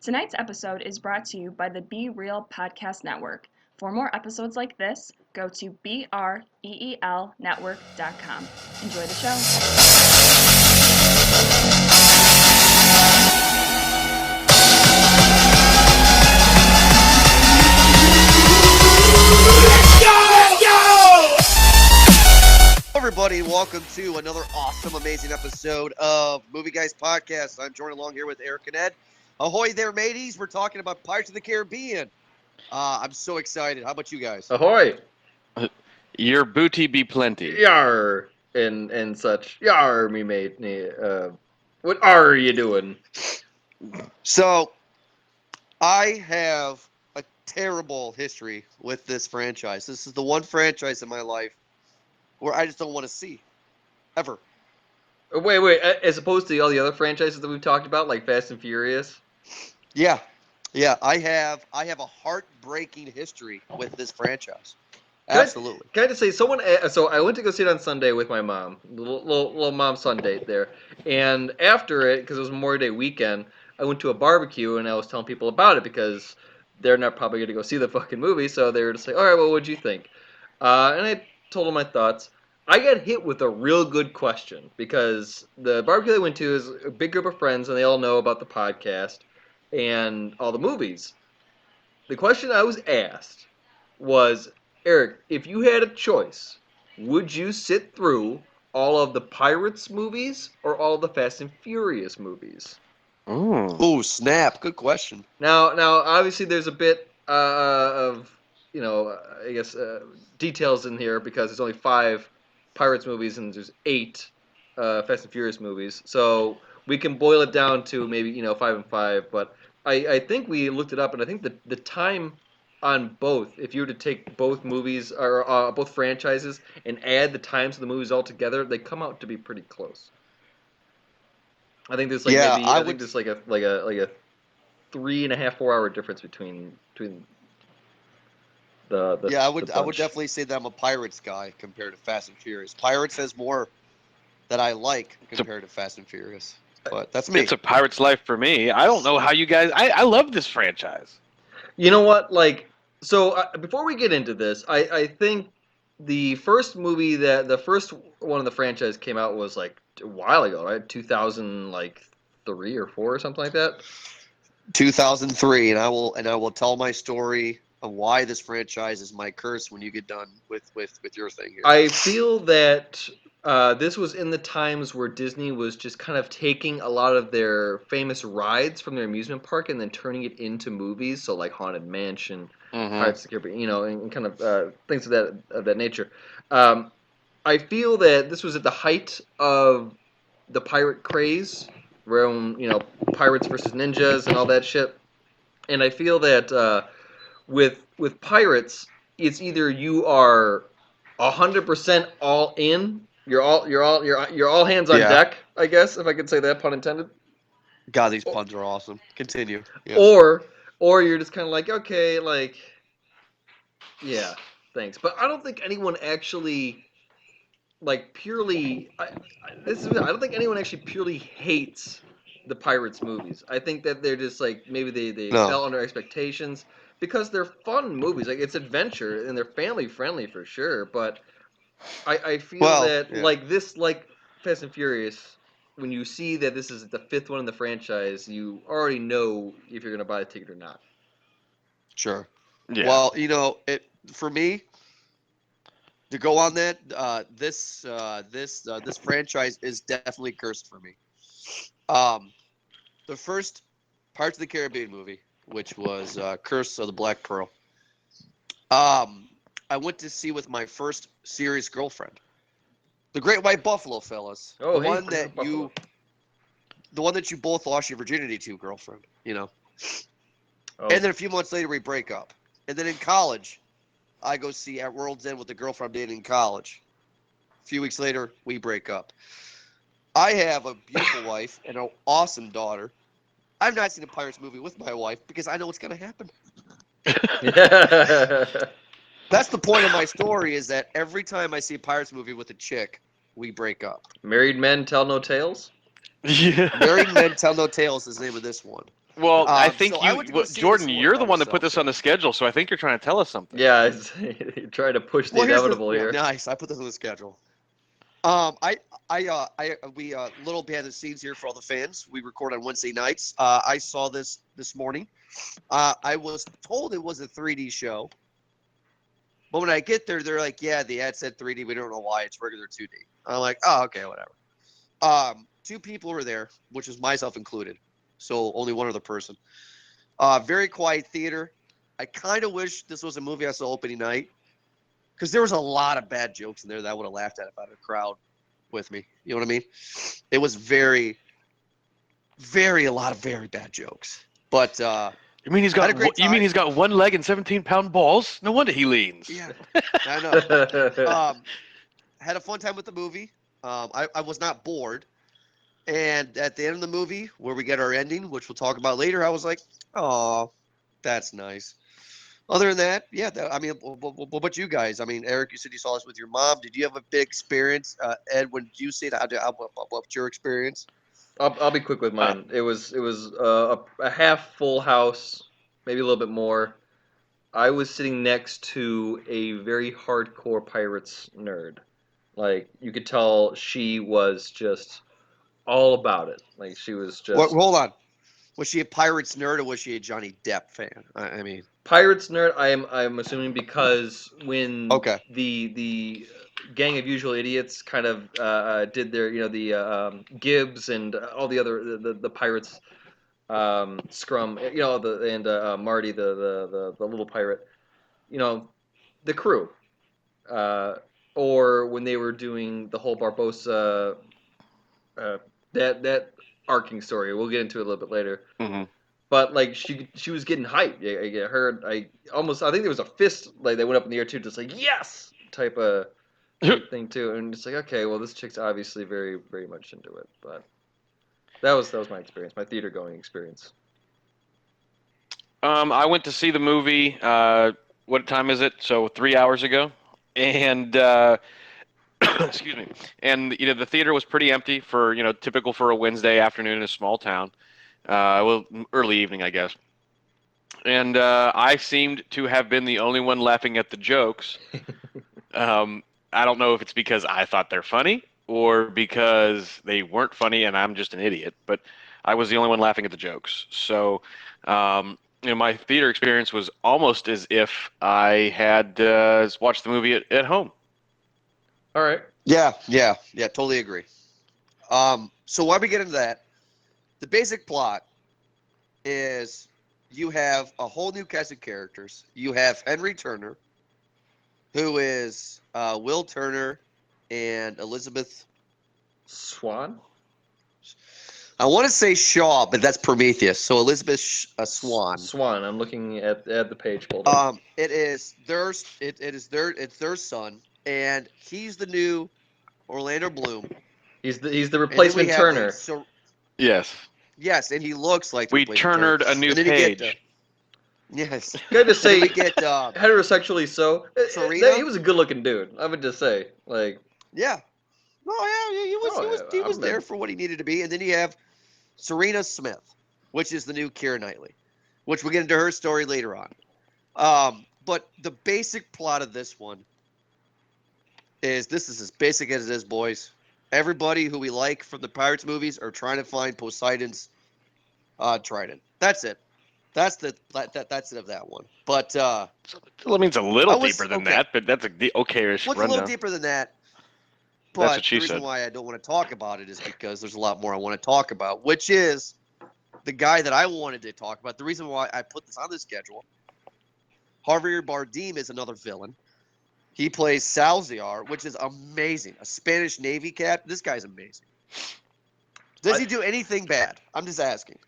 Tonight's episode is brought to you by the Be Real Podcast Network. For more episodes like this, go to BREELnetwork.com. Enjoy the show. Everybody, welcome to another awesome, amazing episode of Movie Guys Podcast. I'm joined along here with Eric and Ed. Ahoy there, mateys. We're talking about Pirates of the Caribbean. I'm so excited. How about you guys? Ahoy! Your booty be plenty. Yar! And such. Yar, me mate. What are you doing? So, I have a terrible history with this franchise. This is the one franchise in my life where I just don't want to see. Ever. Wait. As opposed to all the other franchises that we've talked about, like Fast and Furious? Yeah. I have a heartbreaking history with this franchise. Absolutely. Can I just say, so I went to go see it on Sunday with my mom, little mom-son date there, and after it, because it was Memorial Day weekend, I went to a barbecue and I was telling people about it because they're not probably going to go see the fucking movie, so they were just like, all right, well, what'd you think? And I told them my thoughts. I got hit with a real good question because the barbecue I went to is a big group of friends and they all know about the podcast and all the movies. The question I was asked was, Eric, if you had a choice, would you sit through all of the Pirates movies or all of the Fast and Furious movies? Oh, snap. Good question. Now, obviously there's a bit of, I guess, details in here because there's only 5 Pirates movies and there's 8 Fast and Furious movies. So we can boil it down to maybe, 5 and 5, but I think we looked it up, and I think the time on both, if you were to take both movies or both franchises and add the times of the movies all together, they come out to be pretty close. I think there's there's like a 3.5, 4 hour difference between the Yeah, I would bunch. definitely say that I'm a Pirates guy compared to Fast and Furious. Pirates has more that I like compared to Fast and Furious. But that's me. It's a pirate's life for me. I don't know how you guys. I love this franchise. You know what? Before we get into this, I think the first movie the first one of the franchise came out was like a while ago, right? 2003 or 4 or something like that. 2003, and I will tell my story of why this franchise is my curse when you get done with your thing here. I feel that this was in the times where Disney was just kind of taking a lot of their famous rides from their amusement park and then turning it into movies. So like Haunted Mansion, Pirates of the Caribbean, and kind of things of that nature. I feel that this was at the height of the pirate craze, where pirates versus ninjas and all that shit. And I feel that with pirates, it's either you are 100% all in. You're all hands on deck, I guess, if I could say that, pun intended. God, these puns are awesome. Continue. Yeah. Or you're just kind of like, okay, like, yeah, thanks. But I don't think anyone actually, like, purely. I don't think anyone actually purely hates the Pirates movies. I think that they're just like maybe they fell under expectations because they're fun movies. Like, it's adventure and they're family friendly for sure, but. I feel like Fast and Furious, when you see that this is the 5th one in the franchise, you already know if you're going to buy the ticket or not. Sure. Yeah. Well, for me to go on that, this franchise is definitely cursed for me. The first Pirates of the Caribbean movie, which was Curse of the Black Pearl. I went to see with my first serious girlfriend, the Great White Buffalo, fellas. Oh, the one that you both lost your virginity to, girlfriend. Oh. And then a few months later, we break up. And then in college, I go see At World's End with the girlfriend I'm dating in college. A few weeks later, we break up. I have a beautiful wife and an awesome daughter. I've not seen a Pirates movie with my wife because I know what's going to happen. That's the point of my story, is that every time I see a Pirates movie with a chick, we break up. Married Men Tell No Tales? Yeah. Married Men Tell No Tales is the name of this one. Well, I think So I went to go see it Jordan, this morning you're by the one that put myself. this on the schedule, so I think you're trying to tell us something. Yeah, you're trying to push the Well, here's the inevitable here. nice. I put this on the schedule. We little behind the scenes here for all the fans. We record on Wednesday nights. I saw this morning. I was told it was a 3D show, but when I get there, they're like, "Yeah, the ad said 3D. We don't know why. It's regular 2D." I'm like, "Oh, okay, whatever." Two people were there, which was myself included, so only one other person. Very quiet theater. I kind of wish this was a movie I saw opening night, because there was a lot of bad jokes in there that I would have laughed at if I had a crowd with me. You know what I mean? It was a lot of very bad jokes. But You mean he's had a got great you mean time. he's got one leg and 17-pound balls? No wonder he leans. Yeah, I know. Had a fun time with the movie. I was not bored. And at the end of the movie, where we get our ending, which we'll talk about later, I was like, "Oh, that's nice." Other than that, yeah. I mean, what about you guys? I mean, Eric, you said you saw this with your mom. Did you have a big experience? Ed, when did you see it? What's your experience? I'll be quick with Uh, mine. It was a half full house, maybe a little bit more. I was sitting next to a very hardcore Pirates nerd. Like you could tell she was just all about it. Like she was Well, just hold on. Was she a Pirates nerd or was she a Johnny Depp fan? I mean, Pirates nerd. I'm assuming because when okay. the gang of usual idiots kind of did their the Gibbs and all the other the Pirates Scrum Marty the little pirate, the crew, uh, or when they were doing the whole Barbosa uh, that arcing story. We'll get into it a little bit later. hmm But like she was getting hyped. I heard I think there was a fist like that went up in the air too, just like yes type thing too, and it's like okay, well this chick's obviously very very much into it. But that was my experience, my theater going experience. I went to see the movie. What time is it? So 3 hours ago, and excuse me. And the theater was pretty empty for typical for a Wednesday afternoon in a small town. Well, early evening, I guess. And I seemed to have been the only one laughing at the jokes. Um, I don't know if it's because I thought they're funny or because they weren't funny and I'm just an idiot, but I was the only one laughing at the jokes. So, my theater experience was almost as if I had watched the movie at home. All right. Yeah. Totally agree. So why we get into that? The basic plot is you have a whole new cast of characters. You have Henry Turner, who is Will Turner and Elizabeth. Swan. I want to say Shaw, but that's Prometheus. So Elizabeth Swan. Swan. I'm looking at the page. Hold on. It's their son, and he's the new Orlando Bloom. He's the And then we replacement have Turner. Yes. yes, and he looks like the We replacement Turner. Turnered a new And then you page. get yes. Good to And then say we get heterosexually so. Serena. He was a good looking dude. I would just say like Yeah. Oh yeah, he was I'm there for what he needed to be. And then you have Serena Smith, which is the new Keira Knightley, which we'll get into her story later on. But the basic plot of this one is as basic as it is, boys. Everybody who we like from the Pirates movies are trying to find Poseidon's trident. That's it. That's it of that one. But Well, it means a little I was deeper than okay. that, but that's the okay-ish What's a little rundown. deeper than that? That's But what she the reason said. why I don't want to talk about it is because there's a lot more I want to talk about, which is the guy that I wanted to talk about. The reason why I put this on the schedule, Javier Bardem is another villain. He plays Salazar, which is amazing. A Spanish Navy cap. This guy's amazing. Does he do anything bad? I'm just asking.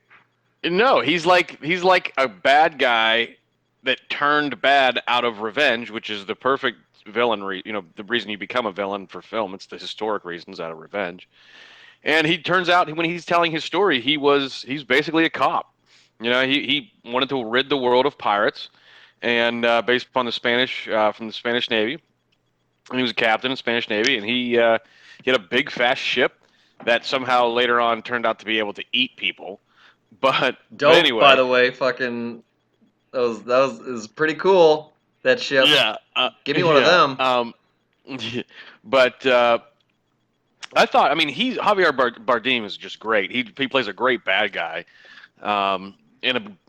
No, he's like a bad guy that turned bad out of revenge, which is the perfect villain. The reason you become a villain for film. It's the historic reasons out of revenge. And he turns out when he's telling his story, he's basically a cop. He wanted to rid the world of pirates, and based upon the Spanish from the Spanish Navy, and he was a captain in the Spanish Navy, and he had a big fast ship that somehow later on turned out to be able to eat people. But Dope, anyway, by the way. Fucking that was pretty cool. That ship. yeah, Give me one of them. But I thought, I mean, Javier Bardem is just great. He plays a great bad guy, and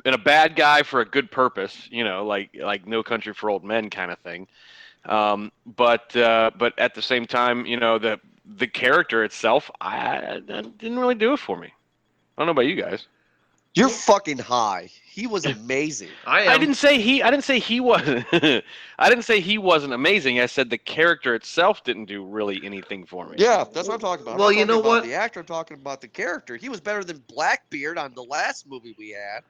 a bad guy for a good purpose. Like No Country for Old Men kind of thing. But at the same time, the character itself, I didn't really do it for me. I don't know about you guys. You're fucking high. He was amazing. I am. I didn't say he wasn't. I didn't say he wasn't amazing. I said the character itself didn't do really anything for me. Yeah, that's what I'm talking about. Well, I'm not you know talking about what? the actor. I'm talking about the character. He was better than Blackbeard on the last movie we had.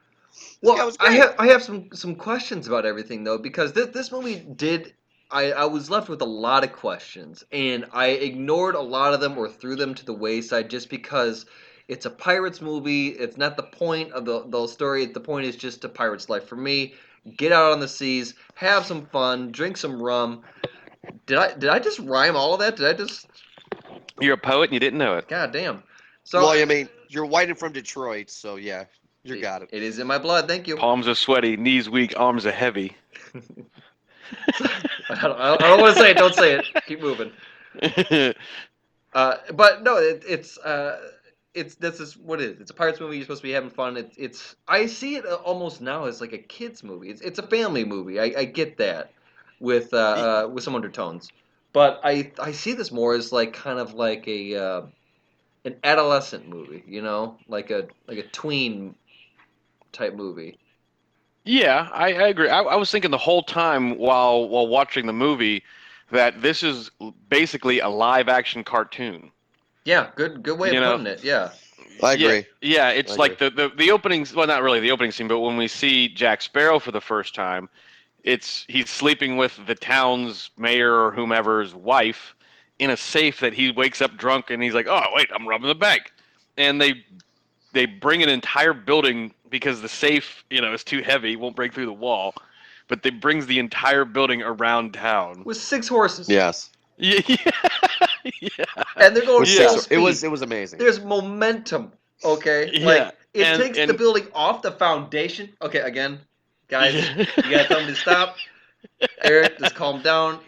This guy was great. I have some questions about everything though, because this movie did. I was left with a lot of questions, and I ignored a lot of them or threw them to the wayside just because it's a pirates movie. It's not the point of the story. The point is just a pirate's life. For me, get out on the seas, have some fun, drink some rum. Did I just rhyme all of that? Did I just? You're a poet and you didn't know it. God damn. So Well, I mean, you're white and from Detroit, so yeah, you got it. It is in my blood. Thank you. Palms are sweaty, knees weak, arms are heavy. I don't want to say it. Don't say it. Keep moving. But no, this is what it is. It's a pirates movie. You're supposed to be having fun. It's I see it almost now as like a kids movie. It's a family movie. I get that with some undertones, but I see this more as like kind of like a an adolescent movie. Like a tween type movie. Yeah, I agree. I was thinking the whole time while watching the movie that this is basically a live action cartoon. Yeah, good way of putting it. Yeah. I agree. Yeah, it's like the openings. Well, not really the opening scene, but when we see Jack Sparrow for the first time, he's sleeping with the town's mayor or whomever's wife in a safe that he wakes up drunk and he's like, "Oh, wait, I'm robbing the bank," and they bring an entire building because the safe, is too heavy, won't break through the wall, but they brings the entire building around town With 6 horses. Yes. Yeah, yeah. And they're going full speed. It was amazing. There's momentum, okay? Yeah, Like, it takes the building off the foundation. Okay, again, guys, you gotta tell me to stop. Eric, just calm down.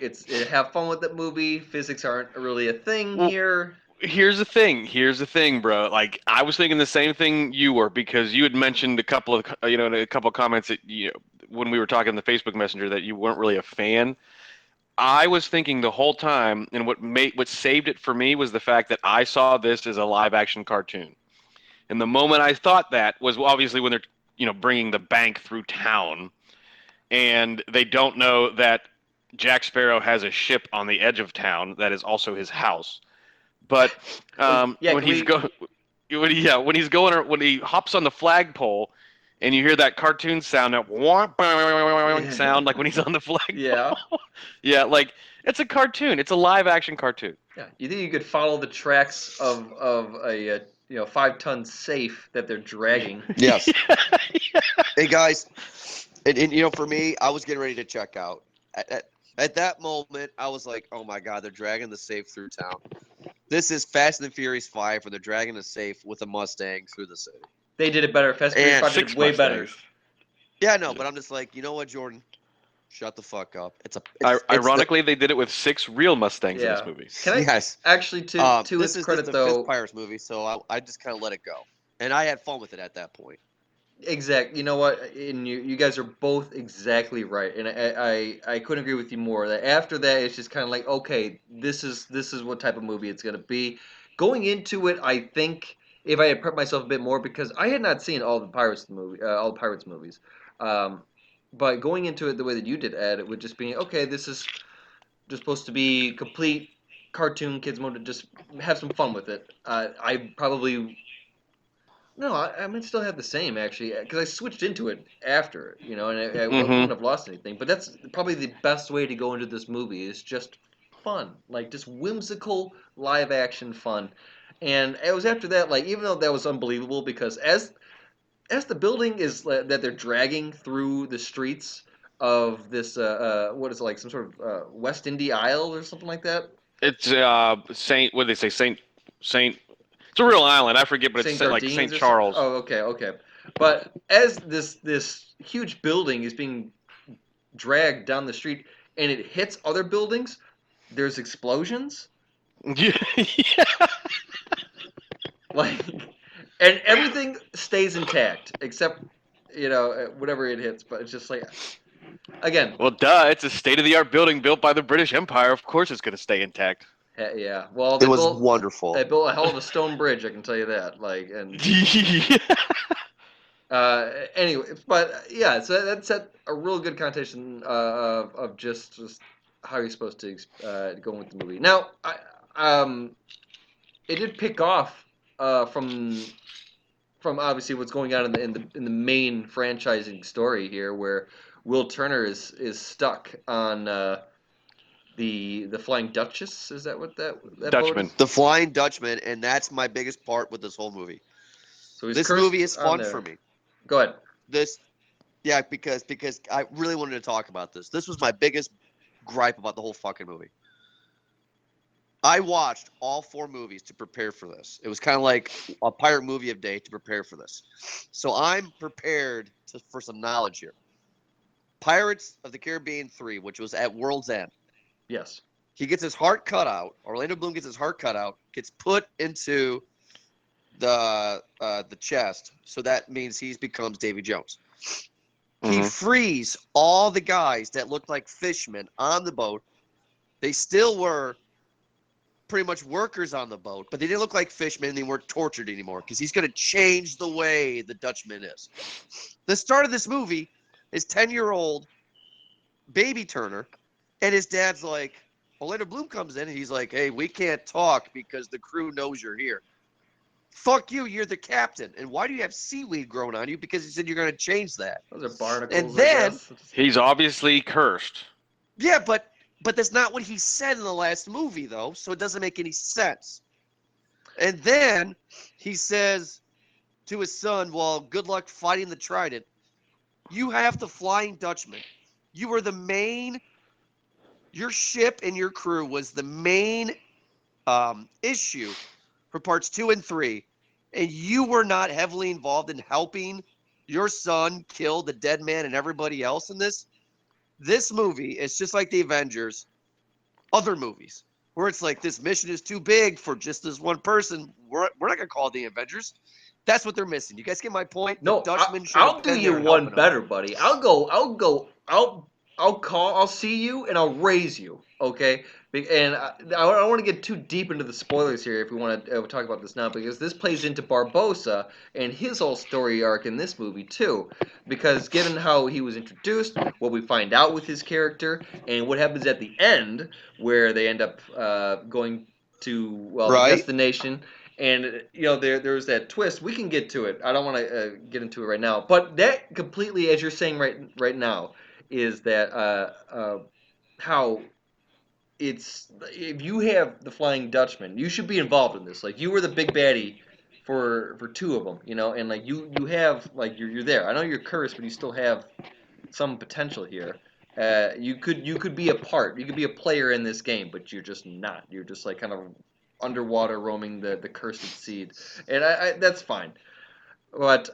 Have fun with that movie. Physics aren't really a thing here. Here's the thing, bro. Like, I was thinking the same thing you were, because you had mentioned a couple of comments that when we were talking in the Facebook Messenger that you weren't really a fan. I was thinking the whole time, and what saved it for me was the fact that I saw this as a live action cartoon. And the moment I thought that was obviously when they're bringing the bank through town, and they don't know that Jack Sparrow has a ship on the edge of town that is also his house. But when he hops on the flagpole, and you hear that cartoon sound, that sound like when he's on the flagpole. Yeah. Yeah, like it's a cartoon. It's a live action cartoon. Yeah. You think you could follow the tracks of a 5-ton safe that they're dragging? Yes. Hey guys, and for me, I was getting ready to check out. At that moment, I was like, "Oh my God, they're dragging the safe through town." This is Fast and the Furious 5, where they're dragging a safe with a Mustang through the city. They did it better. Fast and Furious 5 did it way better. Yeah, no, but I'm just like, you know what, Jordan? Shut the fuck up. Ironically, they did it with 6 real Mustangs in this movie. Can I actually to this his credit is the though? 5th Pirates movie, so I just kind of let it go, and I had fun with it at that point. Exactly. You know what? And you guys are both exactly right, and I couldn't agree with you more. That after that, it's just kind of like, okay, this is what type of movie it's gonna be. Going into it, I think if I had prepped myself a bit more, because I had not seen all the Pirates movies, but going into it the way that you did, Ed, it would just be okay. This is just supposed to be complete cartoon kids mode. Just have some fun with it. I probably. No, I might still have the same actually, because I switched into it after, and I wouldn't have lost anything. But that's probably the best way to go into this movie is just fun, like just whimsical live action fun. And it was after that, like even though that was unbelievable, because as the building is that they're dragging through the streets of this, what is it, like some sort of West India Isle or something like that. It's Saint. What did they say? Saint. It's a real island. I forget, but it's like Saint Charles. Oh, okay. But as this huge building is being dragged down the street and it hits other buildings, there's explosions. Yeah. Like, and everything stays intact except whatever it hits. But it's just like, again, Well, duh. It's a state-of-the-art building built by the British Empire. Of course, it's going to stay intact. yeah. Well, It was wonderful. they built a hell of a stone bridge. I can tell you that. Like, and anyway, but yeah, so that set a real good connotation of just how you're supposed to go with the movie. Now, it did pick off from obviously what's going on in the main franchising story here, where Will Turner is stuck on the Flying Duchess. Is that what that boat Dutchman. is? The Flying Dutchman, and that's my biggest part with this whole movie. So he's This cursed movie is on fun there. for me. Go ahead. Yeah, because I really wanted to talk about this. This was my biggest gripe about the whole fucking movie. I watched all 4 movies to prepare for this. It was kind of like a pirate movie of day to prepare for this. So I'm prepared for some knowledge here. Pirates of the Caribbean 3, which was at World's End. Yes. He gets his heart cut out. Orlando Bloom gets his heart cut out, gets put into the chest. So that means he becomes Davy Jones. He frees all the guys that looked like fishermen on the boat. They still were pretty much workers on the boat, but they didn't look like fishermen and they weren't tortured anymore because he's going to change the way the Dutchman is. The start of this movie is 10-year-old baby Turner, and his dad's like, Orlando Bloom comes in and he's like, hey, we can't talk because the crew knows you're here. Fuck you, you're the captain. And why do you have seaweed growing on you? Because he said you're going to change that. Those are barnacles. And then, He's obviously cursed. yeah, but that's not what he said in the last movie, though, so it doesn't make any sense. And then he says to his son, well, good luck fighting the Trident. You have the Flying Dutchman. You were the main, your ship and your crew was the main issue for parts 2 and 3, and you were not heavily involved in helping your son kill the dead man and everybody else in this. This movie is just like the Avengers, other movies, where it's like this mission is too big for just this one person. We're not going to call it the Avengers. That's what they're missing. You guys get my point? No, the Dutchman should I'll have do been you there one helping better, them. buddy. I'll see you and I'll raise you. Okay, and I don't want to get too deep into the spoilers here if we want to talk about this now, because this plays into Barbossa and his whole story arc in this movie too. Because given how he was introduced, what we find out with his character, and what happens at the end, where they end up going to the destination. And there's that twist. We can get to it. I don't want to get into it right now. But that completely, as you're saying right now, is that how it's, if you have the Flying Dutchman, you should be involved in this. Like, you were the big baddie for 2 of them, and like you have, like, you're there. I know you're cursed, but you still have some potential here. You could be a part. You could be a player in this game, but you're just not. You're just like kind of underwater roaming the cursed seed, and I that's fine. But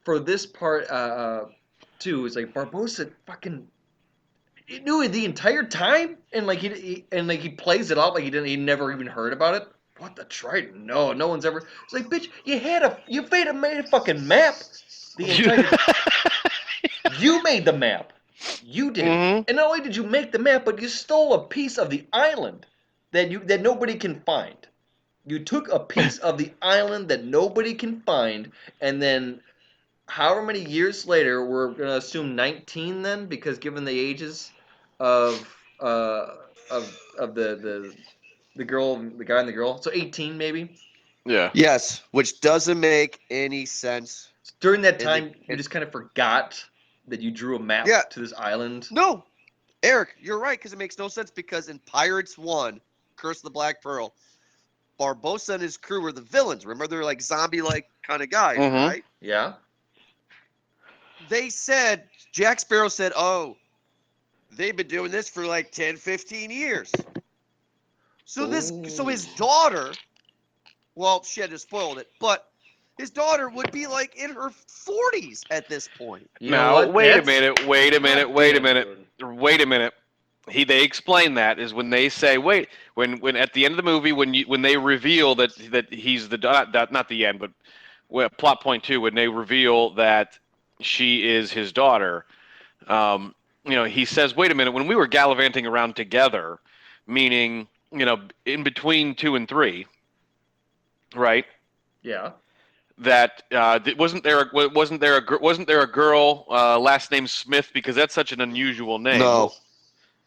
for this part, too, it's like Barbossa fucking he knew it the entire time, and like he plays it off like he never even heard about it. What, the Trident? No one's ever. It's like, bitch, you made a fucking map. The entire you made the map. You did. Mhm. And not only did you make the map, but you stole a piece of the island that nobody can find. You took a piece of the island that nobody can find, and then however many years later, we're gonna assume 19 then, because given the ages of the girl, the guy and the girl, so 18 maybe. Yeah. Yes, which doesn't make any sense. During that time, you just kind of forgot that you drew a map to this island. No, Eric, you're right, because it makes no sense, because in Pirates 1, Curse of the Black Pearl, Barbossa and his crew were the villains. Remember, they're like zombie-like kind of guys, right? Yeah. They said, Jack Sparrow said, oh, they've been doing this for like 10, 15 years. So his daughter, well, she had just spoiled it, but His daughter would be like in her 40s at this point. You know No, what? wait a That's minute, wait a minute, wait a goddamn, minute, wait a minute. They explain that is when they say when at the end of the movie when they reveal that he's the not the end but plot point two when they reveal that she is his daughter. Um, he says, "Wait a minute. When we were gallivanting around together, meaning in between 2 and 3, right? Yeah. That wasn't there a girl last name Smith because that's such an unusual name. No,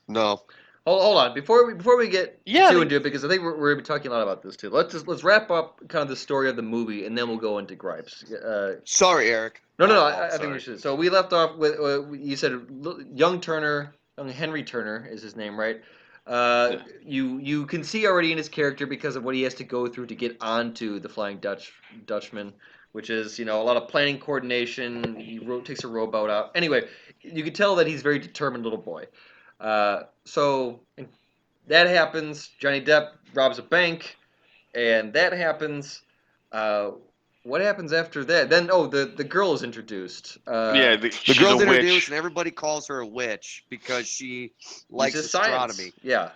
no. Hold on. Before we get Yeah, too into it, because I think we're going to be talking a lot about this too. Let's wrap up kind of the story of the movie, and then we'll go into gripes. Sorry, Eric. No. My fault, I think sorry. we should. So we left off with you said young Henry Turner is his name, right? Yeah. You can see already in his character because of what he has to go through to get onto the Flying Dutchman, which is a lot of planning coordination. He takes a rowboat out. Anyway, you can tell that he's a very determined little boy. So that happens. Johnny Depp robs a bank, and that happens. Uh, what happens after that? Then the girl is introduced. Yeah, The she's girl's a introduced, witch. and everybody calls her a witch because she likes uses astronomy. science. Yeah,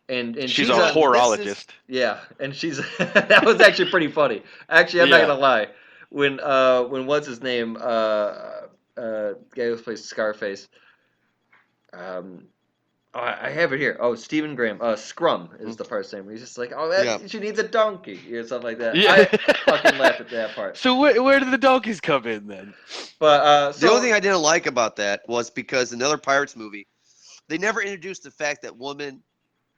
and She's she's a This is horologist. yeah, and she's that was actually pretty funny. Actually, I'm not Yeah. gonna lie. When what's his name? The guy who plays Scarface. Um, I have it here. Oh, Stephen Graham. Scrum is the part's name. He's just like, Yeah. she needs a donkey or something like that. Yeah. I fucking laughed at that part. So where did the donkeys come in then? But The only thing I didn't like about that was because in another Pirates movie, they never introduced the fact that women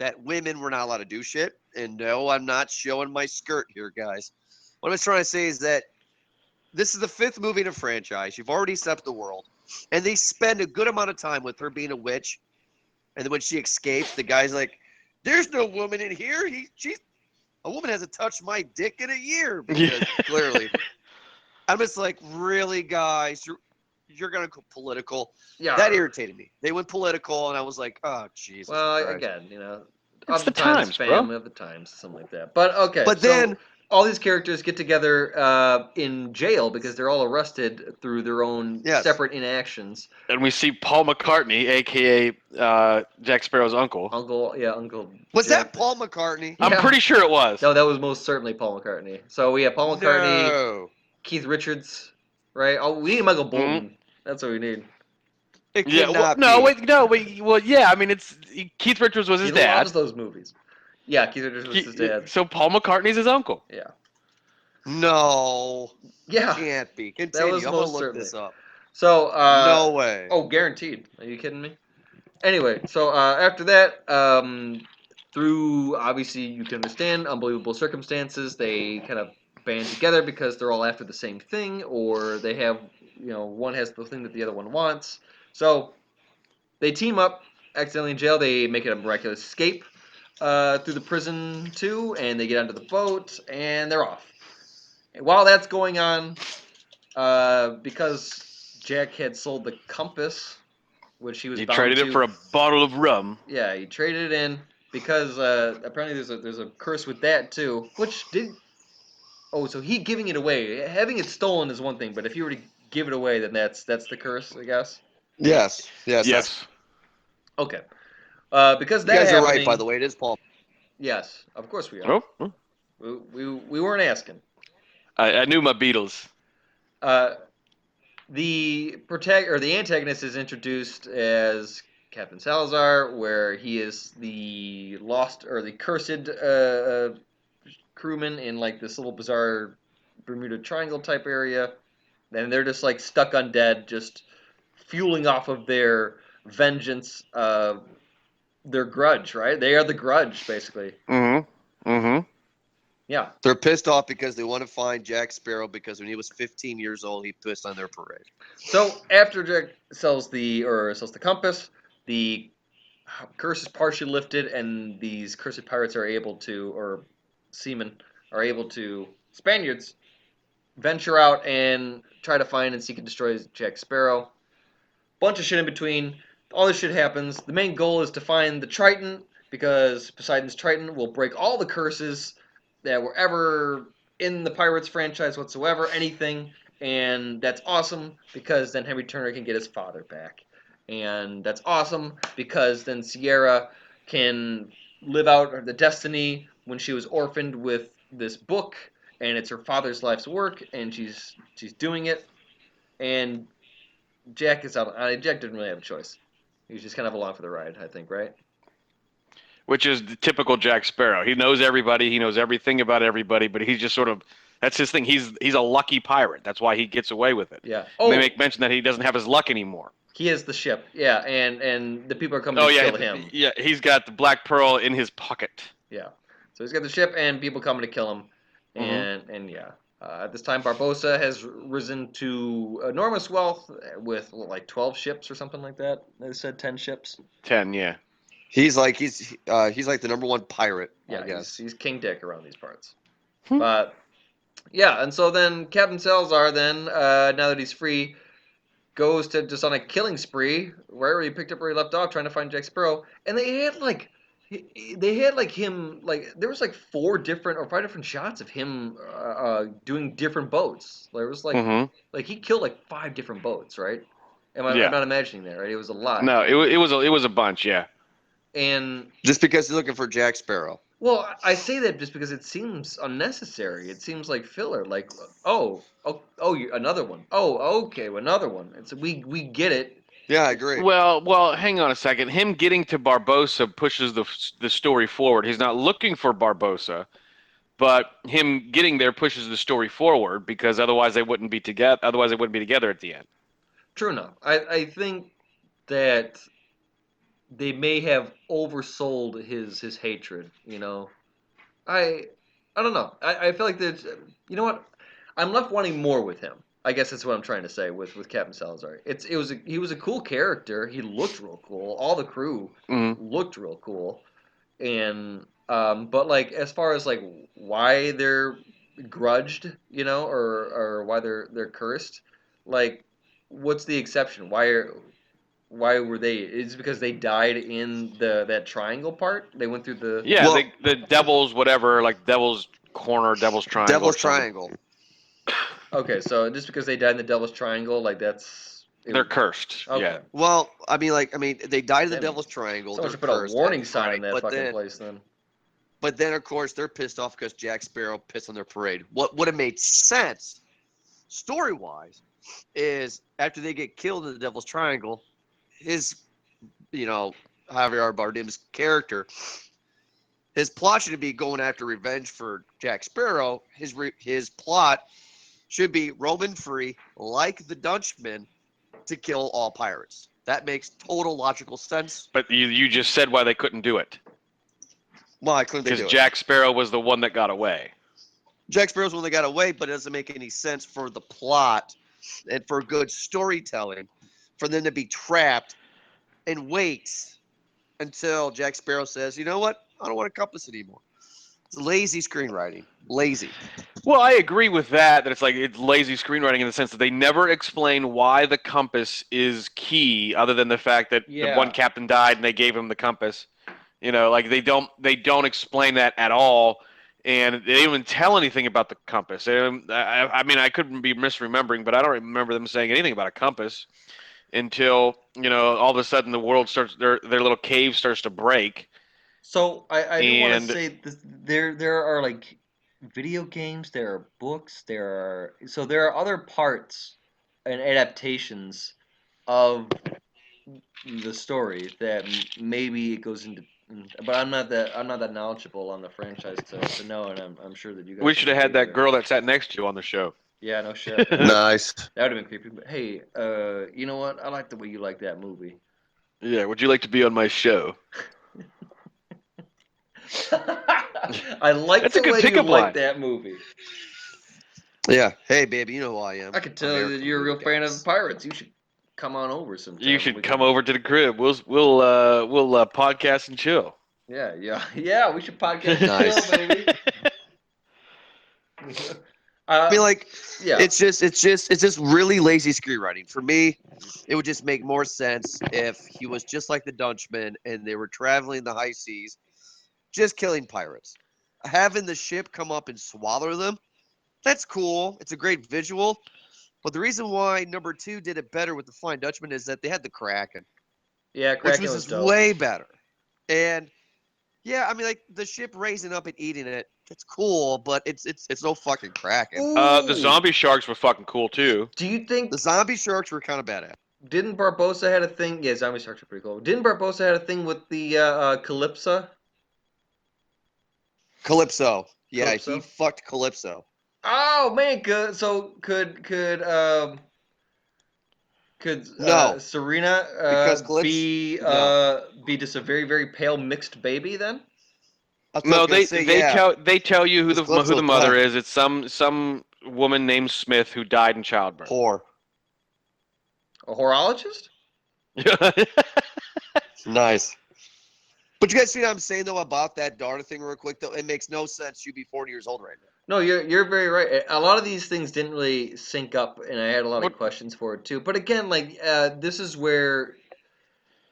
were not allowed to do shit. And no, I'm not showing my skirt here, guys. What I'm trying to say is that this is the 5th movie in a franchise. You've already set up the world. And they spend a good amount of time with her being a witch. And then when she escapes, the guy's like, "There's no woman in here. A woman hasn't touched my dick in a year." Because clearly, I'm just like, really, guys, you're gonna go political. yeah, That irritated me. They went political, and I was like, "Oh, Jesus well, Christ." again, It's of the times, times, bro. family of the times, something like that. But okay, But so then, all these characters get together in jail because they're all arrested through their own yes, separate inactions. And we see Paul McCartney, aka Jack Sparrow's uncle. Uncle was Jack. that Paul McCartney? Yeah. I'm pretty sure it was. No, that was most certainly Paul McCartney. So we have Paul McCartney, No, Keith Richards, right? Oh, we need Michael Mm-hmm. Bolton. That's what we need. it could Yeah. not No. be. Wait. No. Wait. Well. Yeah. I mean, Keith Richards was his He dad. loves those movies. Yeah, Keith Richards was his dad. So Paul McCartney's his uncle. Yeah. No, Yeah. can't be. That Continue. was I'm gonna most look certainly. this up. So, No way. oh, guaranteed. Are you kidding me? Anyway, so after that, through obviously you can understand unbelievable circumstances, they kind of band together because they're all after the same thing, or they have, one has the thing that the other one wants. So they team up accidentally in jail. They make it a miraculous escape through the prison too, and they get onto the boat and they're off. And while that's going on, because Jack had sold the compass, which he was He bound traded to. it for a bottle of rum. Yeah, he traded it in because apparently there's a curse with that too. So he giving it away, having it stolen is one thing, but if you were to give it away, then that's the curse, I guess. Yes. Yes. Okay. Because You that guys are right, happening. by the way. It is Paul. Yes, of course we are. Oh. We weren't asking. I knew my Beatles. The antagonist is introduced as Captain Salazar, where he is the lost or the cursed crewman in like this little bizarre Bermuda Triangle type area, and they're just like stuck undead, just fueling off of their vengeance, their grudge. Right? They are the grudge, basically. Mm-hmm. Mm-hmm. Yeah. They're pissed off because they want to find Jack Sparrow because when he was 15 years old, he pissed on their parade. So after Jack sells the compass, the curse is partially lifted, and these cursed pirates are able to, or seamen are able to, Spaniards venture out and try to find and seek and destroy Jack Sparrow. Bunch of shit in between. All this shit happens. The main goal is to find the Trident because Poseidon's Trident will break all the curses that were ever in the Pirates franchise whatsoever, anything, and that's awesome because then Henry Turner can get his father back, and that's awesome because then Sierra can live out the destiny when she was orphaned with this book, and it's her father's life's work, and she's doing it, and Jack is out. Jack didn't really have a choice. He was just kind of along for the ride, I think, right? Which is the typical Jack Sparrow. He knows everybody. He knows everything about everybody, but he's just sort of that's his thing. He's a lucky pirate. That's why he gets away with it. Yeah. And Oh, they make mention that he doesn't have his luck anymore. he is the ship. Yeah, and the people are coming Oh to yeah, kill him. yeah. He's got the Black Pearl in his pocket. Yeah. So he's got the ship and people coming to kill him, and yeah. At this time, Barbossa has risen to enormous wealth with like 12 ships or something like that. They said 10 ships. 10, yeah. He's like the number one pirate. Yeah, I guess. he's King Dick around these parts. Hmm. But yeah, and so then Captain Salazar then now that he's free goes to just on a killing spree wherever he picked up where he left off, trying to find Jack Sparrow, and they had like him like there was like 4 different or 5 different shots of him doing different boats. There was like he killed like 5 different boats, right? Yeah. I'm not imagining that, right? It was a lot. No, it was a bunch, yeah. And Just because he's looking for Jack Sparrow. well, I say that just because it seems unnecessary. It seems like filler. Like, oh, another one. Oh, okay, another one. It's we get it. Yeah, I agree. Well, hang on a second. Him getting to Barbossa pushes the story forward. He's not looking for Barbossa, but him getting there pushes the story forward because otherwise they wouldn't be together. Otherwise they wouldn't be together at the end. True enough. I think that they may have oversold his hatred. You know, I don't know. I feel like there's. You know what? I'm left wanting more with him. I guess that's what I'm trying to say with Captain Salazar. He was a cool character. He looked real cool. All the crew looked real cool, and but like as far as like why they're grudged, you know, or why they're cursed, like what's the exception? Why were they? Is it because they died in that triangle part? They went through the Yeah, Well- the Devil's whatever, like Devil's Corner, Devil's Triangle. Devil's or something. Triangle. Okay, so just because they died in the Devil's Triangle, like They're cursed. Okay. Yeah. Well, I mean, they died in the Damn. Devil's Triangle. Someone They're should put a cursed, warning that's sign in fine, that but fucking then, place then. But then, of course, they're pissed off because Jack Sparrow pissed on their parade. What would have made sense, story-wise, is after they get killed in the Devil's Triangle, his, Javier Bardem's character, his plot should be going after revenge for Jack Sparrow. His plot should be roaming free, like the Dutchman, to kill all pirates. That makes total logical sense. But you just said why they couldn't do it. Why couldn't they Because do it? Jack Sparrow was the one that got away. Jack Sparrow's one that got away, but it doesn't make any sense for the plot and for good storytelling for them to be trapped and wait until Jack Sparrow says, you know what? I don't want a compass anymore. It's lazy screenwriting. Lazy. Well, I agree with that it's lazy screenwriting in the sense that they never explain why the compass is key other than the fact that the one captain died and they gave him the compass. Like they don't explain that at all, and they didn't even tell anything about the compass. I mean, I couldn't be misremembering, but I don't remember them saying anything about a compass until, all of a sudden the world starts, their little cave starts to break. So I do want to say this, there are like video games, there are books, there are other parts and adaptations of the story that maybe it goes into. But I'm not that knowledgeable on the franchise to know, and I'm sure that you guys. We should have had that girl that sat next to you on the show. Yeah, no shit. Nice. That would have been creepy. But hey, you know what? I like the way you like that movie. Yeah, would you like to be on my show? I like That's a the good way you pickup like line. that movie. Yeah. Hey, baby, you know who I am. I can tell you that you're a real fan of pirates. You should come on over sometime. You should come over to the crib. We'll podcast and chill. Yeah. We should podcast Nice. and chill, baby. I mean, like, yeah. it's just really lazy screenwriting. For me, it would just make more sense if he was just like the Dutchman and they were traveling the high seas, just killing pirates. Having the ship come up and swallow them That's cool. It's a great visual. But the reason why number 2 did it better with the Flying Dutchman is that they had the Kraken, Yeah, which Kraken was was just dope. way better. And yeah, I mean, like the ship raising up and eating it, it's cool, but it's no fucking Kraken. The Ooh. zombie sharks were fucking cool too. Do you think The zombie sharks were kind of badass. didn't Barbosa had a thing? Yeah, zombie sharks are pretty cool. Didn't Barbosa had a thing with the Calypso? Calypso. Yeah, he Calypso. fucked Calypso. Oh man, could No, Serena because Calypso. No, be just a very very pale mixed baby then? that's what I was No, gonna say. Yeah, they tell you because who the Calypso's mother black. is. It's some woman named Smith who died in childbirth. Whore. A horologist? Nice. But you guys see what I'm saying though about that daughter thing, real quick. Though it makes no sense. You'd be 40 years old right now. No, you're very right. A lot of these things didn't really sync up, and I had a lot of What- questions for it too. But again, like this is where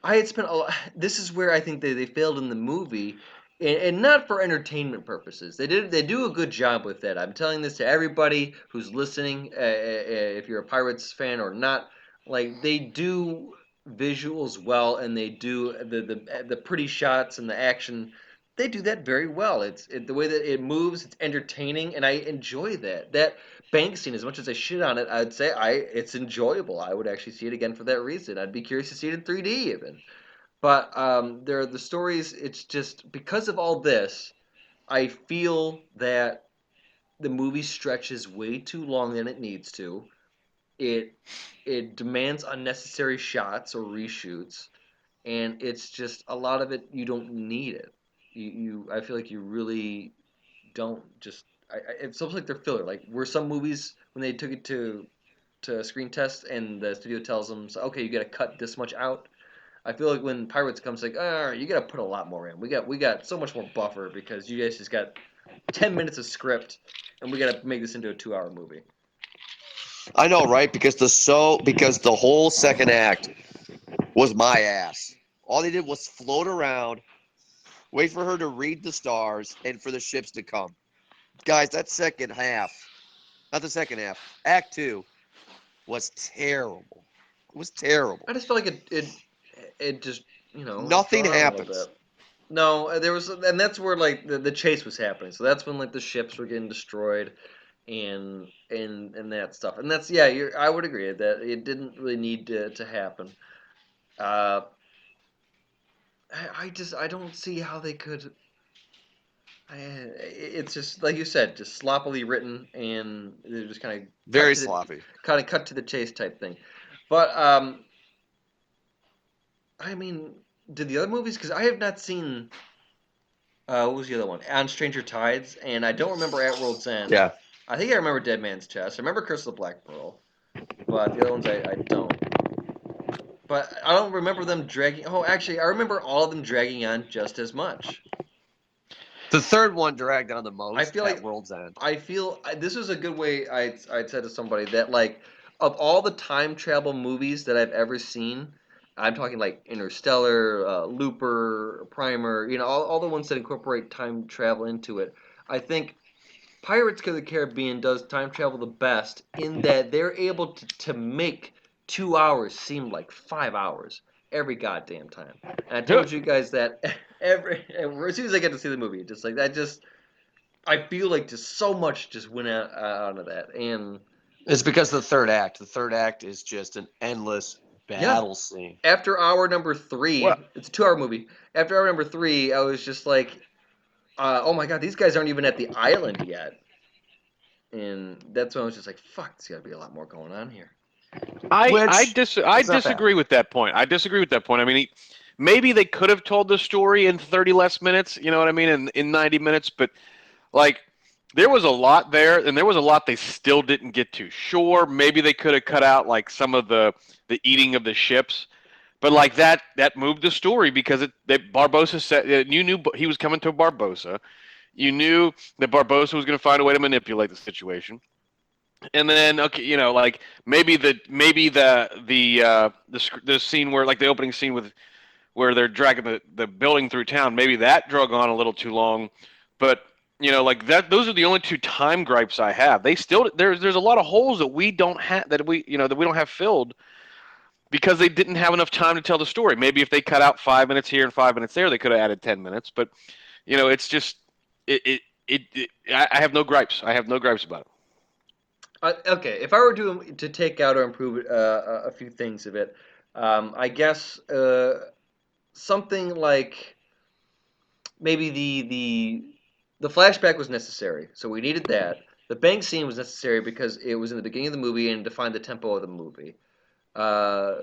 I had spent a lot. This is where I think they failed in the movie, and not for entertainment purposes. They do a good job with that. I'm telling this to everybody who's listening. If you're a Pirates fan or not, like they do visuals well, and they do the pretty shots and the action. They do that very well. The way that it moves. It's entertaining, and I enjoy that. That bank scene, as much as I shit on it, I'd say it's enjoyable. I would actually see it again for that reason. I'd be curious to see it in 3D even. But there are the stories. It's just because of all this, I feel that the movie stretches way too long than it needs to. It it demands unnecessary shots or reshoots, and it's just a lot of it. You don't need it. I feel like you really don't just. It's almost like they're filler. Like were some movies when they took it to screen test and the studio tells them, so, okay, you got to cut this much out. I feel like when Pirates comes, like, you got to put a lot more in. We got so much more buffer because you guys just got 10 minutes of script, and we got to make this into a 2-hour movie. I know, right? Because the whole second act was my ass. All they did was float around, wait for her to read the stars, and for the ships to come. Guys, that second half, not the second half, Act 2 was terrible. It was terrible. I just felt like it just Nothing drawn on a little happens. bit. No, there was, and that's where like the chase was happening. So that's when like the ships were getting destroyed, and that stuff. And that's I would agree that it didn't really need to happen. Uh, I don't see how they could. It's just like you said, just sloppily written, and they're just kind of Very sloppy. cut to the chase type thing. But I mean, did the other movies? Because I have not seen. What was the other one? On Stranger Tides, and I don't remember At World's End. Yeah. I think I remember Dead Man's Chest. I remember Curse of the Black Pearl, but the other ones I don't. But I don't remember them dragging. Oh, actually, I remember all of them dragging on just as much. The third one dragged on the most I feel at like World's End. I feel this is a good way. I'd said to somebody that like of all the time travel movies that I've ever seen, I'm talking like Interstellar, Looper, Primer. All the ones that incorporate time travel into it. I think Pirates of the Caribbean does time travel the best in that they're able to make 2 hours seem like 5 hours every goddamn time. And I told you guys that as soon as I get to see the movie, just like that, I feel like just so much just went out of that. And It's because of the third act. The third act is just an endless battle scene. after hour number 3, Well- it's a 2-hour movie. After hour number 3, I was just like, oh my god, these guys aren't even at the island yet. And that's when I was just like, fuck, there's got to be a lot more going on here. I It's not disagree with that point. I disagree with that point. I mean, maybe they could have told the story in 30 less minutes. You know what I mean? In 90 minutes, but like there was a lot there, and there was a lot they still didn't get to. Sure, maybe they could have cut out like some of the eating of the ships, but like that moved the story because Barbosa said you knew he was coming to Barbosa. You knew that Barbosa was going to find a way to manipulate the situation. And then, okay, like maybe the scene where, like the opening scene where they're dragging the building through town, maybe that drug on a little too long. But like that. Those are the only two time gripes I have. They still there's a lot of holes that we don't have that we don't have filled because they didn't have enough time to tell the story. Maybe if they cut out 5 minutes here and 5 minutes there, they could have added 10 minutes. But it's just I have no gripes. I have no gripes about it. Okay, if I were to take out or improve a few things of it, I guess something like maybe the flashback was necessary, so we needed that. The bank scene was necessary because it was in the beginning of the movie and defined the tempo of the movie. Uh,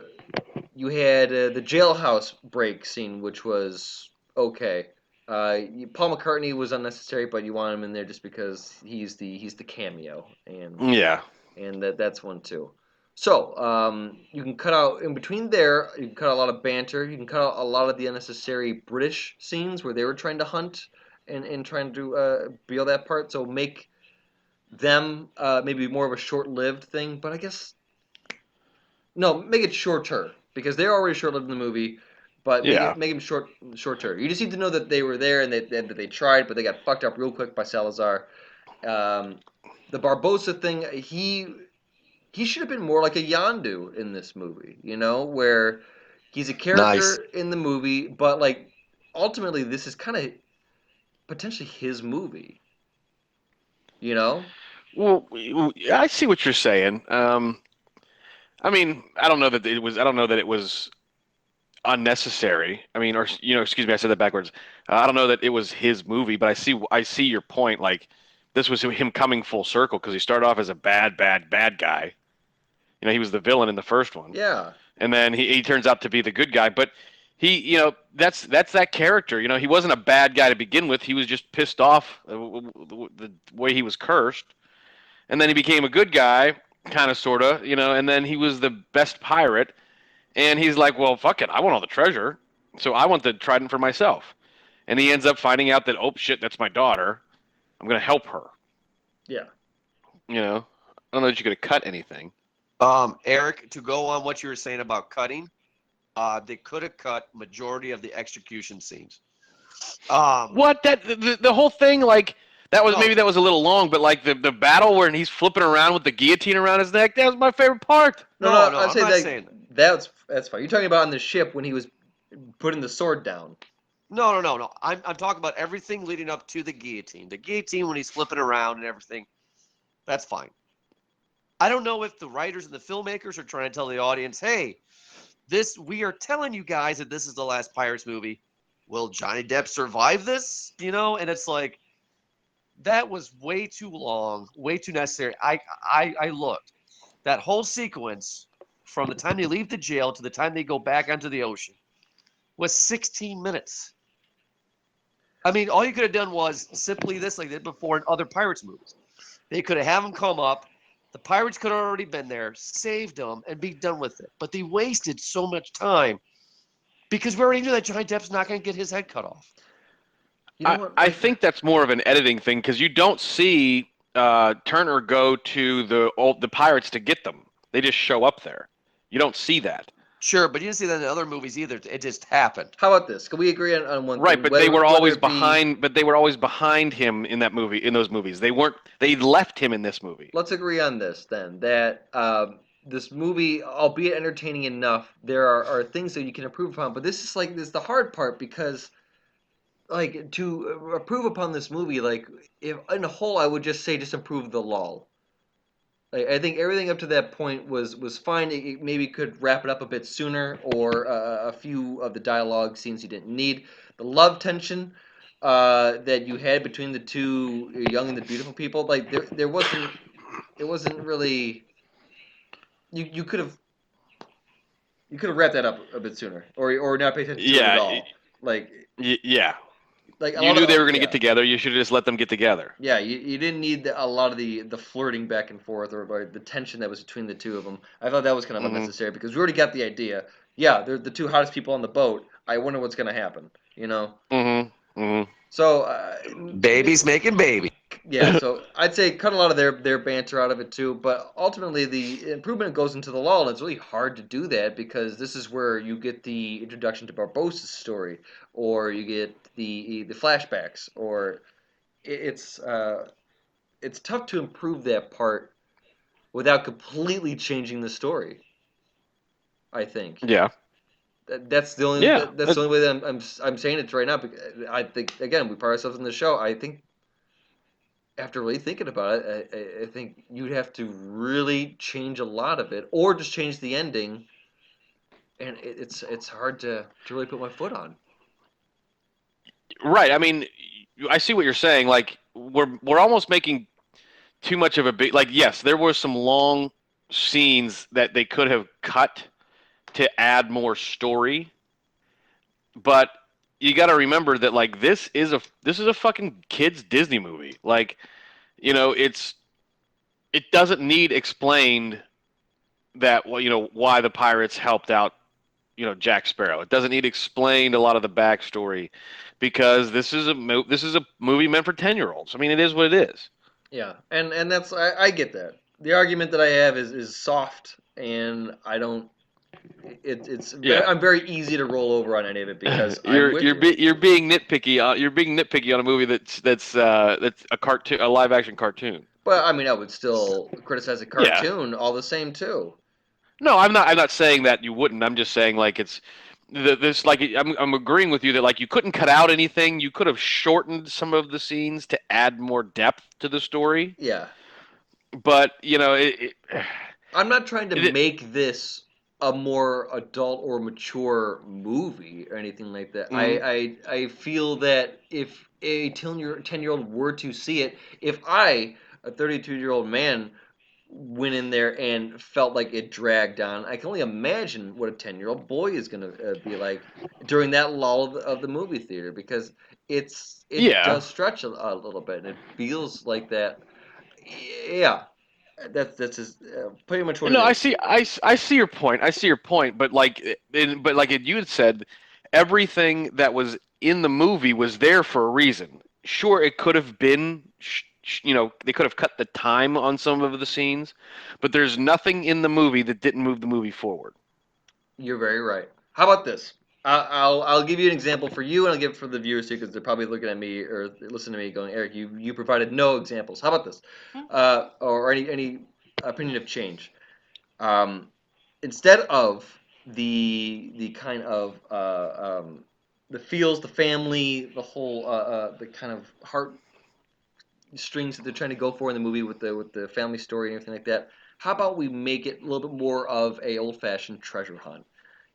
you had the jailhouse break scene, which was okay. Paul McCartney was unnecessary, but you want him in there just because he's the cameo, Yeah. and that's one too. So you can cut out in between there. You can cut out a lot of banter. You can cut out a lot of the unnecessary British scenes where they were trying to hunt and trying to be all that part. So make them maybe more of a short-lived thing. But I guess no, make it shorter because they're already short-lived in the movie. But Yeah. make them shorter. You just need to know that they were there and that they tried, but they got fucked up real quick by Salazar. Um, the Barbosa thing, he should have been more like a Yondu in this movie, where he's a Nice. character in the movie, but like ultimately this is kind of potentially his movie, you know? Well, I see what you're saying. I mean, I don't know that it was. I don't know that it was unnecessary. I mean, or excuse me, I said that backwards. I don't know that it was his movie, but I see your point. Like, this was him coming full circle because he started off as a bad, bad, bad guy. He was the villain in the first one, Yeah. and then he turns out to be the good guy. But that's that character. He wasn't a bad guy to begin with. He was just pissed off the way he was cursed, and then he became a good guy, kind of, sort of. And then he was the best pirate, and he's like, well, fuck it, I want all the treasure, so I want the trident for myself. And he ends up finding out that, oh shit, that's my daughter. I'm gonna help her. Yeah. I don't know that you could have cut anything. Eric, to go on what you were saying about cutting, they could have cut majority of the execution scenes. What the whole thing, like, that was, No. maybe that was a little long, but like the battle where he's flipping around with the guillotine around his neck, that was my favorite part. No, I'd I'm say not saying that. that's fine. You're talking about on the ship when he was putting the sword down. No. I'm talking about everything leading up to the guillotine. The guillotine when he's flipping around and everything. That's fine. I don't know if the writers and the filmmakers are trying to tell the audience, hey, we are telling you guys that this is the last Pirates movie. Will Johnny Depp survive this? And it's like, that was way too long, way too necessary. I looked. That whole sequence from the time they leave the jail to the time they go back onto the ocean was 16 minutes. I mean, all you could have done was simply this, like they did before in other Pirates movies. They could have him come up. The Pirates could have already been there, saved them, and be done with it. But they wasted so much time because we already knew that Johnny Depp's not going to get his head cut off. You know what? I think that's more of an editing thing because you don't see Turner go to the pirates to get them. They just show up there. You don't see that. Sure, but you didn't see that in other movies either. It just happened. How about this? Can we agree on one Right, thing? but they were always behind. But they were always behind him in that movie. In those movies, they weren't. They left him in this movie. Let's agree on this then. That this movie, albeit entertaining enough, there are things that you can improve upon. But this is the hard part because, like, to improve upon this movie, like, if in a whole, I would just say just improve the lull. Like, I think everything up to that point was fine. It maybe could wrap it up a bit sooner, or a few of the dialogue scenes you didn't need. The love tension that you had between the two young and the beautiful people, like there wasn't. It wasn't really. You could have wrapped that up a bit sooner, or not pay attention to it at Yeah, all. Like yeah. like a You lot knew of they were going to yeah. get together. You should have just let them get together. Yeah, you didn't need a lot of the flirting back and forth or the tension that was between the two of them. I thought that was kind of Mm-hmm. unnecessary because we already got the idea. Yeah, they're the two hottest people on the boat. I wonder what's going to happen, Mm-hmm. Mm-hmm. So, Babies making baby. yeah, so I'd say cut a lot of their banter out of it too. But ultimately, the improvement goes into the lull, and it's really hard to do that because this is where you get the introduction to Barbossa's story, or you get the flashbacks, or it's tough to improve that part without completely changing the story. I think Yeah. that's the only Yeah. that's the only way that I'm saying it right now. Because I think again we pride ourselves in the show. I think after really thinking about it, I think you'd have to really change a lot of it, or just change the ending. And it's hard to really put my foot on. Right. I mean, I see what you're saying. Like we're almost making too much of a big. Like, yes, there were some long scenes that they could have cut to add more story, but you got to remember that like this is a fucking kids Disney movie. Like, it doesn't need explained that, well, why the pirates helped out, Jack Sparrow. It doesn't need explained a lot of the backstory because this is a movie meant for 10-year-olds. I mean, it is what it is. Yeah, and that's I get that. The argument that I have is soft, and I don't. Yeah. I'm very easy to roll over on any of it because I'm you're with you're you. be, you're being nitpicky. You're being nitpicky on a movie that's a cartoon, a live action cartoon. But I mean, I would still criticize a Yeah. cartoon all the same too. No, I'm not. I'm not saying that you wouldn't. I'm just saying like it's this like I'm agreeing with you that like you couldn't cut out anything. You could have shortened some of the scenes to add more depth to the story. Yeah, But I'm not trying to it make this a more adult or mature movie or anything like that. mhm. I feel that if a 10-year-old were to see it, if I, a 32-year-old man, went in there and felt like it dragged on, I can only imagine what a 10-year-old boy is going to be like during that lull of the movie theater because it Yeah. does stretch a little bit and it feels like that. Yeah, that's just, pretty much what it No, I is. see. I see your point. I see your point. But you had said, everything that was in the movie was there for a reason. Sure, it could have been, they could have cut the time on some of the scenes, but there's nothing in the movie that didn't move the movie forward. You're very right. How about this? I'll give you an example for you, and I'll give it for the viewers too, because they're probably looking at me or listening to me, going, "Eric, you provided no examples. How about this? Or any opinion of change? Um, Instead of the kind of the feels, the family, the whole the kind of heart strings that they're trying to go for in the movie with the family story and everything like that. How about we make it a little bit more of a old fashioned treasure hunt?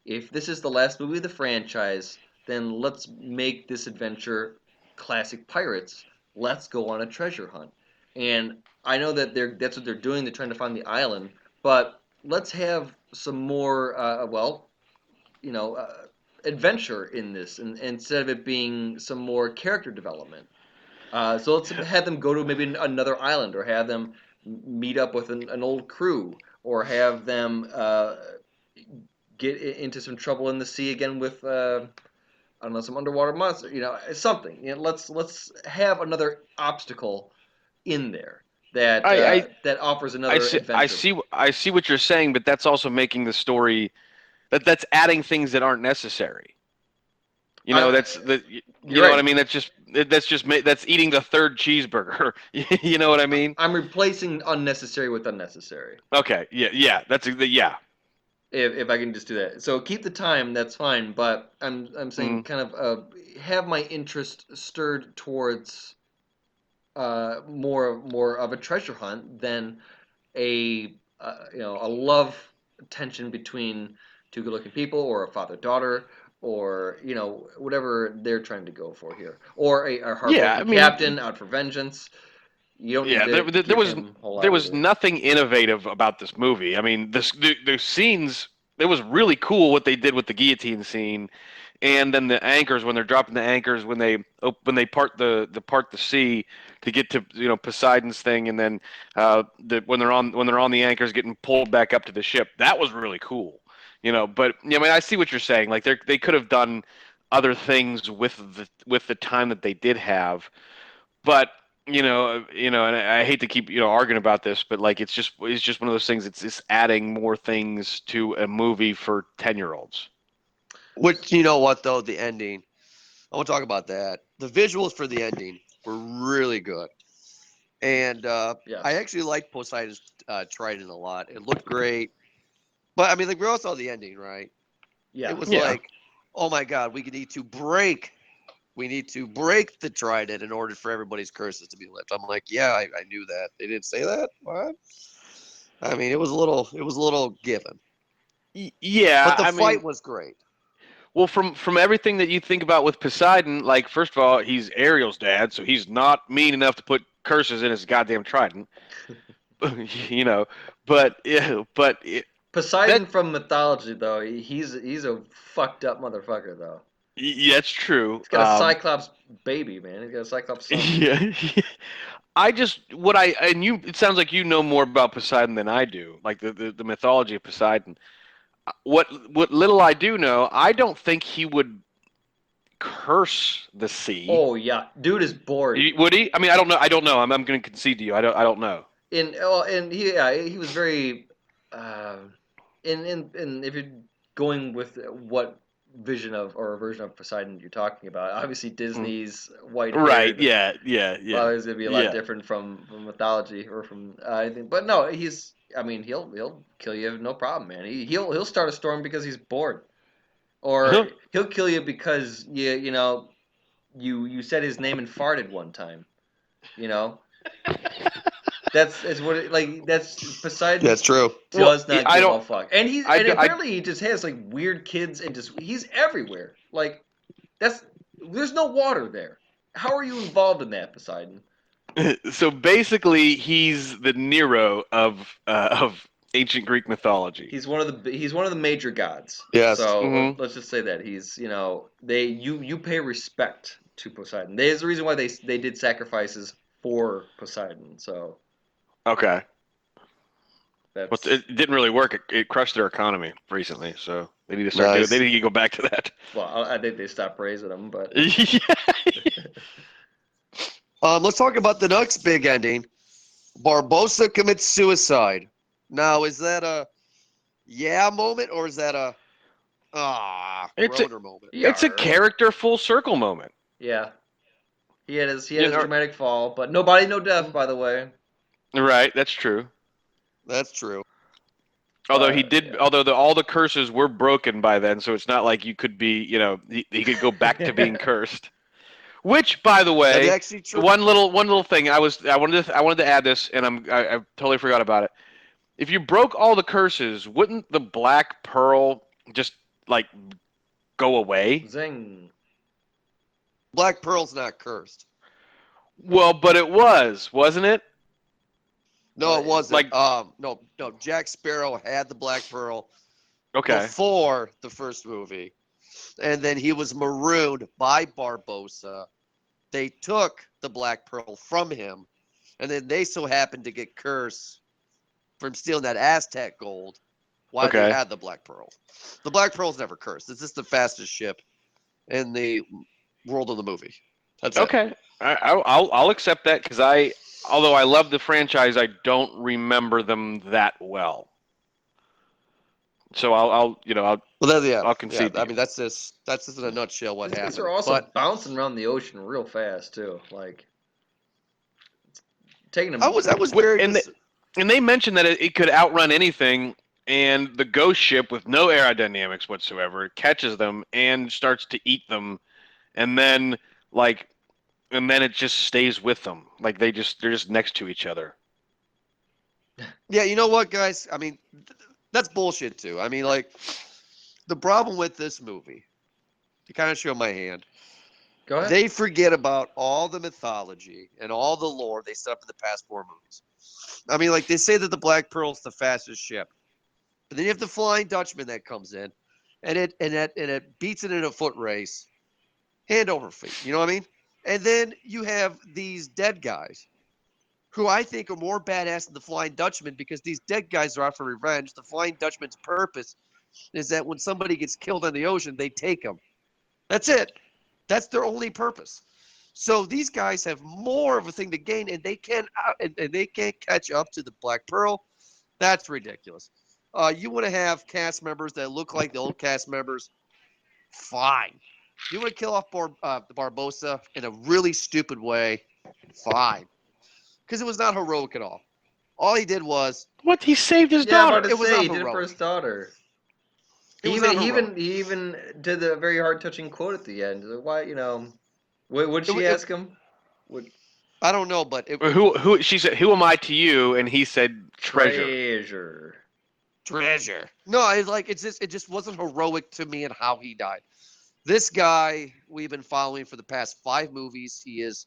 If this is the last movie of the franchise, then let's make this adventure classic pirates. Let's go on a treasure hunt. And I know that that's what they're doing. They're trying to find the island, but let's have some more you know, uh, adventure in this, and instead of it being some more character development. So let's have them go to maybe another island, or have them meet up with an old crew, or have them get into some trouble in the sea again with I don't know, some underwater monster. Something. Let's have another obstacle in there that I I that offers I another see I adventure. see I see what you're saying, but that's also making the story that's adding things that aren't necessary. I, That's that. You you're know what I right. mean? That's eating the third cheeseburger. You know what I mean? I'm replacing unnecessary with unnecessary. Okay. Yeah. Yeah. Yeah. If I can just do that. So keep the time, that's fine. But I'm saying Mm. kind of have my interest stirred towards more of a treasure hunt than a love tension between two good-looking people, or a father-daughter, or whatever they're trying to go for here, or a Yeah. I heartbroken mean, captain out for vengeance. You don't need yeah. to There give was him a whole lot there was either. nothing innovative about this movie. I mean, the scenes. It was really cool what they did with the guillotine scene, and then the anchors when they're dropping the anchors when they part the sea to get to Poseidon's thing, and then when they're on the anchors getting pulled back up to the ship. That was really cool. But I mean, I see what you're saying. Like they could have done other things with the time that they did have, but and I hate to keep arguing about this, but like it's just one of those things. It's just adding more things to a movie for 10-year-olds. Which, you know what, though, the ending. I want to talk about that. The visuals for the ending. were really good. And Yes. I actually liked Poseidon's Trident a lot. It looked great. But, I mean, like, we all saw the ending, right? Yeah. It was Yeah. like, oh, my God, we need to break the Trident in order for everybody's curses to be lifted. I'm like, yeah, I knew that. They didn't say that? What? I mean, it was a little given. Yeah, But the I fight mean, was great. well, from everything that you think about with Poseidon, like first of all, he's Ariel's dad, so he's not mean enough to put curses in his goddamn trident. You know, but yeah, Poseidon that from mythology, though, he's a fucked up motherfucker, though. yeah, that's true. He's got a Cyclops baby, man. He's got a Cyclops son. Yeah, I just what I and you. It sounds like you know more about Poseidon than I do, like the mythology of Poseidon. What little I do know, I don't think he would curse the sea. Oh yeah, dude is bored. Would he? I mean, I don't know. I don't know. I'm going to concede to you. I don't know. And he was very, in if you're going with what vision of or version of Poseidon you're talking about, obviously Disney's Right? white-haired. Yeah. Yeah. Yeah. Well, it's gonna be a lot Yeah. different from mythology or from anything. But no, he's. I mean, he'll kill you no problem, man. He'll start a storm because he's bored, Huh? or he'll kill you because you said his name and farted one time. You know, that's what that's Poseidon That's true. Well, does not I give don't. a fuck, and I, do- I apparently he just has like weird kids and just he's everywhere. Like that's there's no water there. How are you involved in that, Poseidon? so basically, he's the Nero of ancient Greek mythology. He's one of the major gods. Yes. So Mhm. let's just say that he's you pay respect to Poseidon. There's the reason why they did sacrifices for Poseidon. So Okay. Well, that's it didn't really work. It crushed their economy recently, so they need to start doing. Nice. They need to go back to that. well, I think they stopped praising him, but Yeah. Let's talk about the next big ending. Barbossa commits suicide. Now, is that a yeah moment or is that a It's a groaner moment? it's a Yar. character full circle moment. Yeah, he had his You know- dramatic fall, but no body, no death, by the way. Right, that's true. That's true. Although he did, Yeah. although all the curses were broken by then, so it's not like you could be, he could go back to being cursed. Which, by the That's way, actually true. one little thing I wanted to add this, and I totally forgot about it. If you broke all the curses, wouldn't the black pearl just like go away? Zing. Black Pearl's not cursed. Well, but it wasn't it? No, it wasn't. Like- No. Jack Sparrow had the Black Pearl Okay. before the first movie, and then he was marooned by Barbossa. They took the Black Pearl from him, and then they so happened to get cursed from stealing that Aztec gold while Okay. they had the Black Pearl. The Black Pearl's never cursed. It's just the fastest ship in the world of the movie. That's it. Okay. I'll accept that because although I love the franchise, I don't remember them that well. So I'll Well, that's, yeah. I'll concede to I you. mean, that's just in a nutshell what These happened. things are also But bouncing around the ocean real fast too. Like it's taking them. I was very and and they mentioned that it could outrun anything, and the ghost ship with no aerodynamics whatsoever catches them and starts to eat them, and then it just stays with them. Like they're just next to each other. Yeah, you know what, guys? I mean, that's bullshit too. I mean, like, the problem with this movie, to kind of show my hand, Go ahead. they forget about all the mythology and all the lore they set up in the past 4 movies. I mean, like, they say that the Black Pearl's the fastest ship, but then you have the Flying Dutchman that comes in, and it beats it in a foot race, hand over feet. You know what I mean? And then you have these dead guys, who I think are more badass than the Flying Dutchman because these dead guys are out for revenge. The Flying Dutchman's purpose is that when somebody gets killed in the ocean, they take them. That's it. That's their only purpose. So these guys have more of a thing to gain, and they can't catch up to the Black Pearl. That's ridiculous. You want to have cast members that look like the old cast members? Fine. You want to kill off the Barbossa in a really stupid way? Fine. Because it was not heroic at all. All he did was, What? He saved his Yeah, I'm about daughter. to It was say not he did it for heroic. his daughter. It He was even not he heroic. even he even did a very hard touching quote at the end. Why, would It, she it, ask him? Would I don't know, but Who? She said, "Who am I to you?" And he said, "Treasure." treasure? treasure. No, it just wasn't heroic to me and how he died. This guy we've been following for the past 5 movies. He is,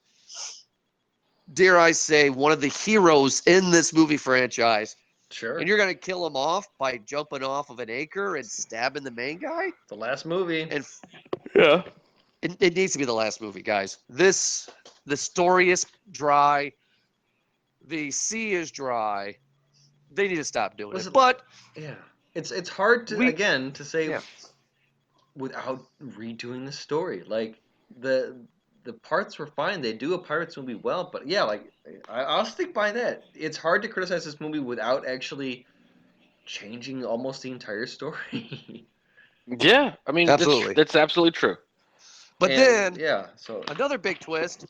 dare I say, one of the heroes in this movie franchise. Sure. And you're gonna kill him off by jumping off of an acre and stabbing the main guy? The last movie. And Yeah. it needs to be the last movie, guys. The story is dry. The sea is dry. They need to stop doing Was it. it- But Yeah. It's hard to say Yeah. without redoing the story. Like the parts were fine. They do a Pirates movie well, but yeah, like I'll stick by that. It's hard to criticize this movie without actually changing almost the entire story. Yeah. I mean, Absolutely. that's absolutely true. but And, then yeah, so another big twist: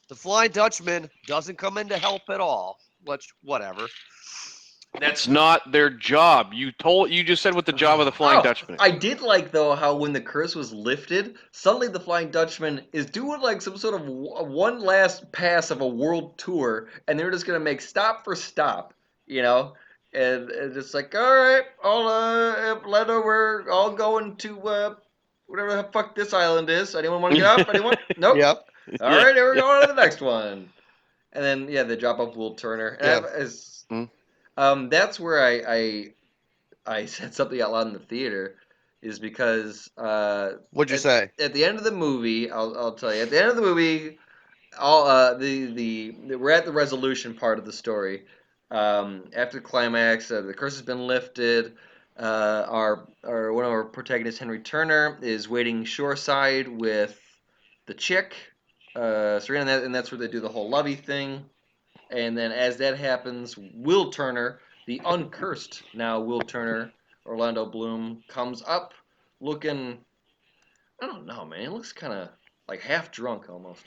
the Flying Dutchman doesn't come in to help at all. Whatever. That's not their job. You just said what the job of the Flying Dutchman is. I did like though how when the curse was lifted, suddenly the Flying Dutchman is doing like some sort of one last pass of a world tour, and they're just gonna make stop for stop, and it's like, all right, Leto, we're all going to whatever the fuck this island is. Anyone want to get off? Anyone? Nope. Yep. All right, here we go on to the next one. And then yeah, they drop off Will Turner. And Yeah. that's where I said something out loud in the theater, is because What'd you say? at the end of the movie, I'll tell you, at the end of the movie, all we're at the resolution part of the story. After the climax, the curse has been lifted. Our one of our protagonists, Henry Turner, is waiting shoreside with the chick, Serena, and that's where they do the whole lovey thing. And then as that happens, Will Turner, the uncursed now Will Turner, Orlando Bloom, comes up looking, I don't know, man. He looks kind of like half drunk almost.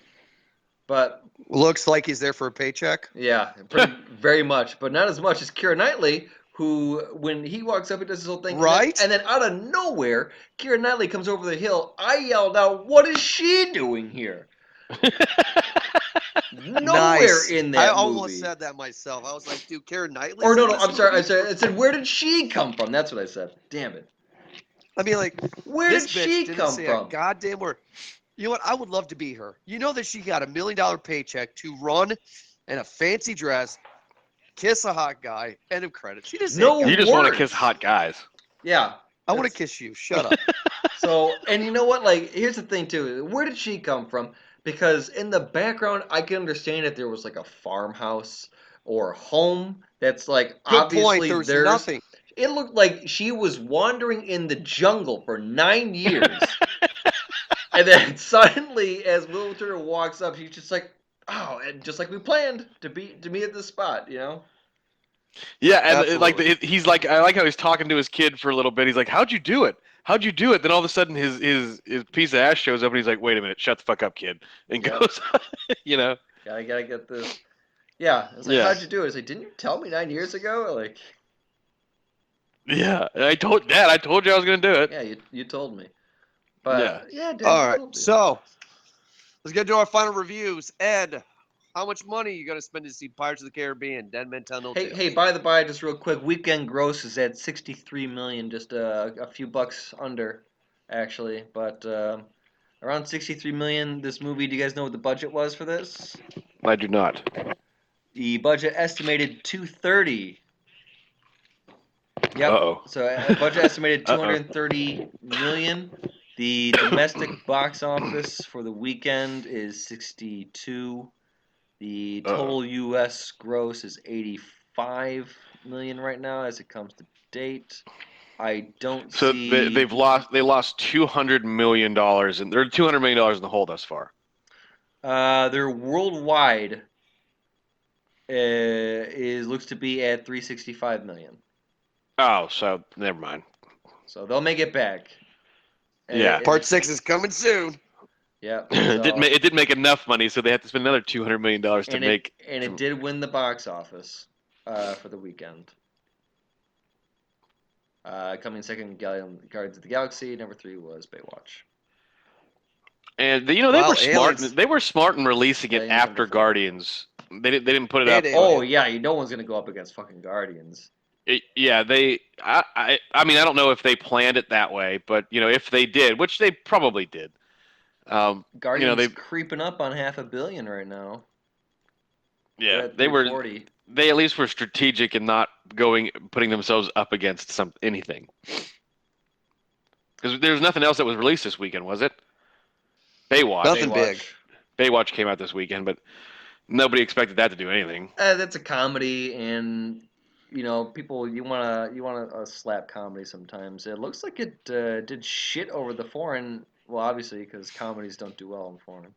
But Looks like he's there for a paycheck. yeah, very much. But not as much as Keira Knightley, who, when he walks up, he does his whole thing. Right. And then out of nowhere, Keira Knightley comes over the hill. I yelled out, "What is she doing here?" Nowhere Nice. in that I almost movie. said that myself. I was like, dude, Keira Knightley. Or no, I'm sorry. I said, where did she come from? That's what I said. Damn it. I mean, like, Where this did bitch she didn't come say from? a goddamn word. You know what? I would love to be her. You know that she got $1 million paycheck to run in a fancy dress, kiss a hot guy, end of credits. She didn't say No a You goddamn just want to words. kiss hot guys. Yeah. I want to kiss you. Shut up. So, and you know what? Like, here's the thing too. Where did she come from? Because in the background, I can understand if there was like a farmhouse or a home that's like Good obviously point. There was theirs. nothing. It looked like she was wandering in the jungle for 9 years. And then suddenly, as Will Turner walks up, she's just like, "Oh," and just like we planned to meet at this spot, Yeah, and Absolutely. he's like, I like how he's talking to his kid for a little bit. He's like, "How'd you do it? How'd you do it?" Then all of a sudden, his piece of ass shows up, and he's like, "Wait a minute, shut the fuck up, kid," and Yep. goes, you know. Gotta get this. Yeah, it's like, Yeah. how'd you do it? It's like, didn't you tell me 9 years ago? Like, Yeah, I told Dad. I told you I was gonna do it. yeah, you told me. But yeah, Dad, All you right. told me. So let's get to our final reviews. Ed, how much money are you going to spend to see Pirates of the Caribbean, Dead Men Tell No Tales? Hey, by the by, just real quick, weekend gross is at 63 million, just a few bucks under, actually. But around 63 million. This movie. Do you guys know what the budget was for this? I do not. The budget estimated 230. Yep. Uh-oh. So budget estimated Uh-oh. 230 million. The domestic box office for the weekend is 62. The total U.S. gross is 85 million right now as it comes to date. I don't So see. they lost $200 million, and they're $200 million in the hole thus far. Their worldwide looks to be at 365 million. Oh, so never mind. So they'll make it back. Yeah. Part 6 is coming soon. Yeah. It didn't make enough money, so they had to spend another $200 million to make. And it did win the box office for the weekend. Coming second, Guardians of the Galaxy. Number 3 was Baywatch. And they were smart. They were smart in releasing it after Guardians. They didn't put it up. Oh yeah, no one's gonna go up against fucking Guardians. I mean, I don't know if they planned it that way, but if they did, which they probably did. Guardians creeping up on $500 million right now. Yeah, they were. They at least were strategic in not putting themselves up against anything. Because there's nothing else that was released this weekend, was it? Baywatch. Nothing big. Baywatch came out this weekend, but nobody expected that to do anything. That's a comedy, and people you want a slap comedy sometimes. It looks like it did shit over the foreign. Well, obviously because comedies don't do well in foreign.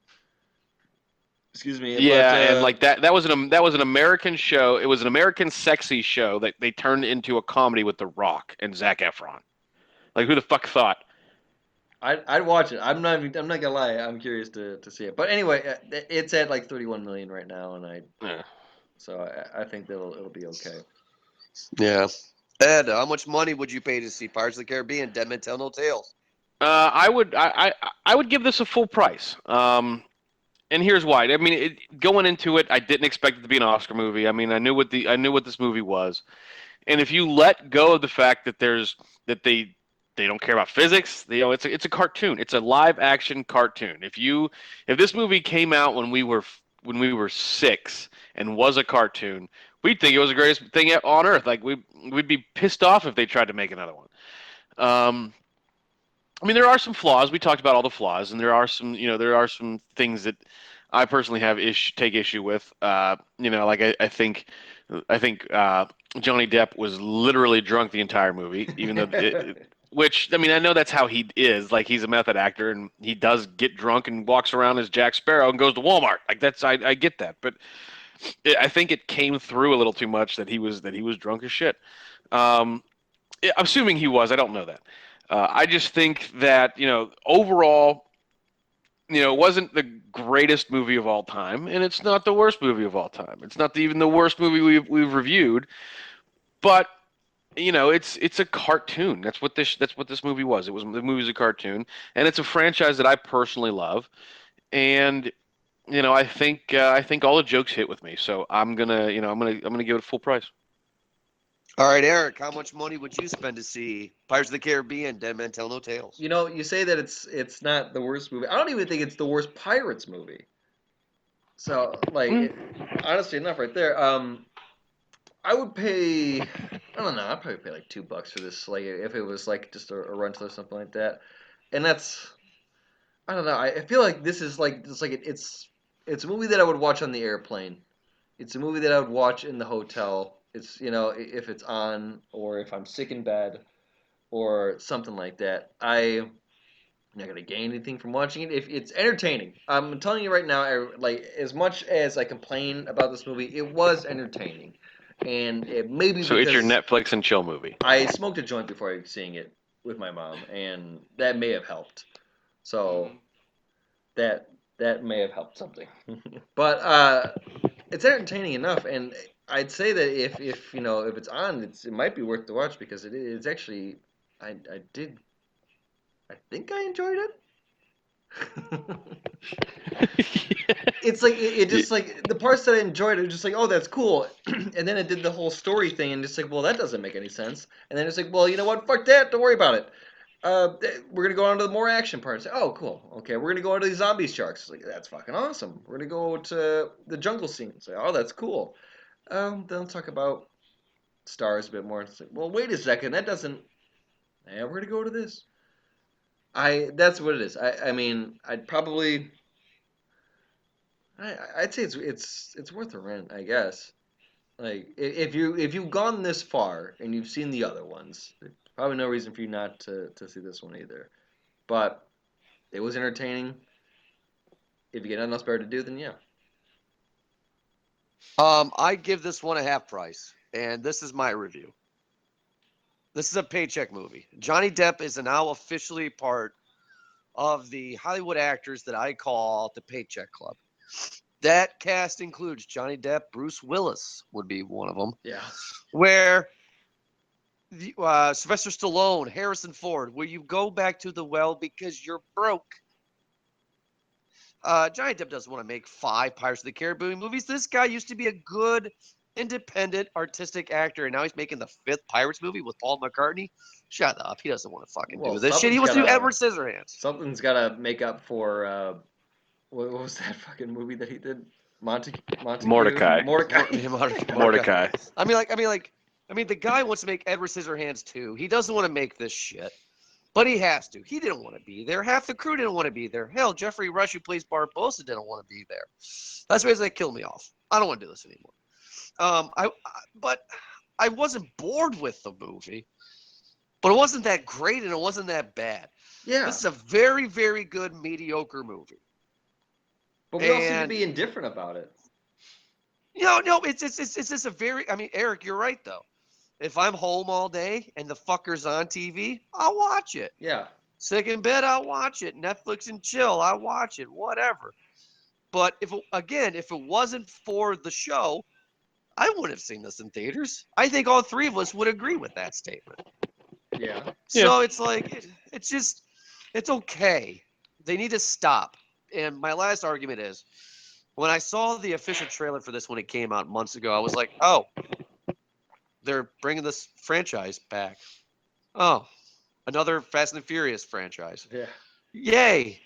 Excuse me. Yeah, and like that was an American show. It was an American sexy show that they turned into a comedy with The Rock and Zac Efron. Like, who the fuck thought? I'd watch it. I'm not gonna lie. I'm curious to see it. But anyway, it's at like 31 million right now, and so I think it'll be okay. Yeah. Ed, how much money would you pay to see Pirates of the Caribbean: Dead Men Tell No Tales? I would give this a full price. And here's why. I mean, going into it, I didn't expect it to be an Oscar movie. I mean, I knew what this movie was, and if you let go of the fact that they don't care about physics, it's a cartoon. It's a live action cartoon. If this movie came out when we were 6 and was a cartoon, we'd think it was the greatest thing on earth. Like we'd be pissed off if they tried to make another one. I mean, there are some flaws. We talked about all the flaws, and there are some things that I personally take issue with. Like I think Johnny Depp was literally drunk the entire movie, even though. Which, I mean, I know that's how he is. Like, he's a method actor, and he does get drunk and walks around as Jack Sparrow and goes to Walmart. Like, I get that, but I think it came through a little too much that he was drunk as shit. I'm assuming he was. I don't know that. I just think that overall, it wasn't the greatest movie of all time, and it's not the worst movie of all time. It's not even the worst movie we've reviewed, but. It's a cartoon. That's what this movie was. The movie was a cartoon, and it's a franchise that I personally love, and I think all the jokes hit with me. So I'm gonna give it a full price. All right, Eric, how much money would you spend to see Pirates of the Caribbean: Dead Men Tell No Tales? You say that it's not the worst movie. I don't even think it's the worst Pirates movie. So honestly enough, right there. I would pay. I don't know. I'd probably pay like $2 for this. Like if it was like just a rental or something like that. And that's. I don't know. I feel like this is it's a movie that I would watch on the airplane. It's a movie that I would watch in the hotel. It's if it's on or if I'm sick in bed or something like that. I'm not gonna gain anything from watching it. If it's entertaining, I'm telling you right now. As much as I complain about this movie, it was entertaining. And it maybe so it's your Netflix and chill movie. I smoked a joint before seeing it with my mom, and that may have helped. So that may have helped something. But it's entertaining enough, and I'd say that if it's on, it might be worth to watch because it's actually I think I enjoyed it. It's like it just like the parts that I enjoyed are just like, oh, that's cool, and then it did the whole story thing, and just like, well, that doesn't make any sense, and then it's like, well, you know what, fuck that, don't worry about it. We're gonna go on to the more action parts. Oh, cool. Okay, we're gonna go on to the zombie sharks. It's like, that's fucking awesome. We're gonna go to the jungle scenes. Like, oh, that's cool. Then we'll talk about stars a bit more. It's like, well, wait a second, that doesn't. Yeah, we're gonna go to this. That's what it is. I mean, I'd probably. I'd say it's worth a rent, I guess. Like if you've gone this far and you've seen the other ones, there's probably no reason for you not to see this one either. But it was entertaining. If you get nothing else better to do, then yeah. I give this one a half price, and this is my review. This is a paycheck movie. Johnny Depp is now officially part of the Hollywood actors that I call the Paycheck Club. That cast includes Johnny Depp, Bruce Willis would be one of them. Yeah. Where Sylvester Stallone, Harrison Ford, where you go back to the well because you're broke. Johnny Depp doesn't want to make 5 Pirates of the Caribbean movies. This guy used to be a good, independent, artistic actor, and now he's making the 5th Pirates movie with Paul McCartney. Shut up. He doesn't want to fucking do this shit. He wants to do Edward Scissorhands. Something's got to make up for, what was that fucking movie that he did? Montague? Mordecai. Mordecai. I mean, the guy wants to make Edward Scissorhands too. He doesn't want to make this shit. But he has to. He didn't want to be there. Half the crew didn't want to be there. Hell, Jeffrey Rush, who plays Barbossa, didn't want to be there. That's why they killed me off. I don't want to do this anymore. But I wasn't bored with the movie. But it wasn't that great and it wasn't that bad. Yeah. This is a very, very good, mediocre movie. But we all seem to be indifferent about it. No, it's just a very. I mean, Eric, you're right though. If I'm home all day and the fucker's on TV, I'll watch it. Yeah. Sick in bed, I'll watch it. Netflix and chill, I'll watch it. Whatever. But if it wasn't for the show, I wouldn't have seen this in theaters. I think all 3 of us would agree with that statement. Yeah. So it's like it's okay. They need to stop. And my last argument is, when I saw the official trailer for this when it came out months ago, I was like, oh, they're bringing this franchise back. Oh, another Fast and Furious franchise. Yeah. Yay.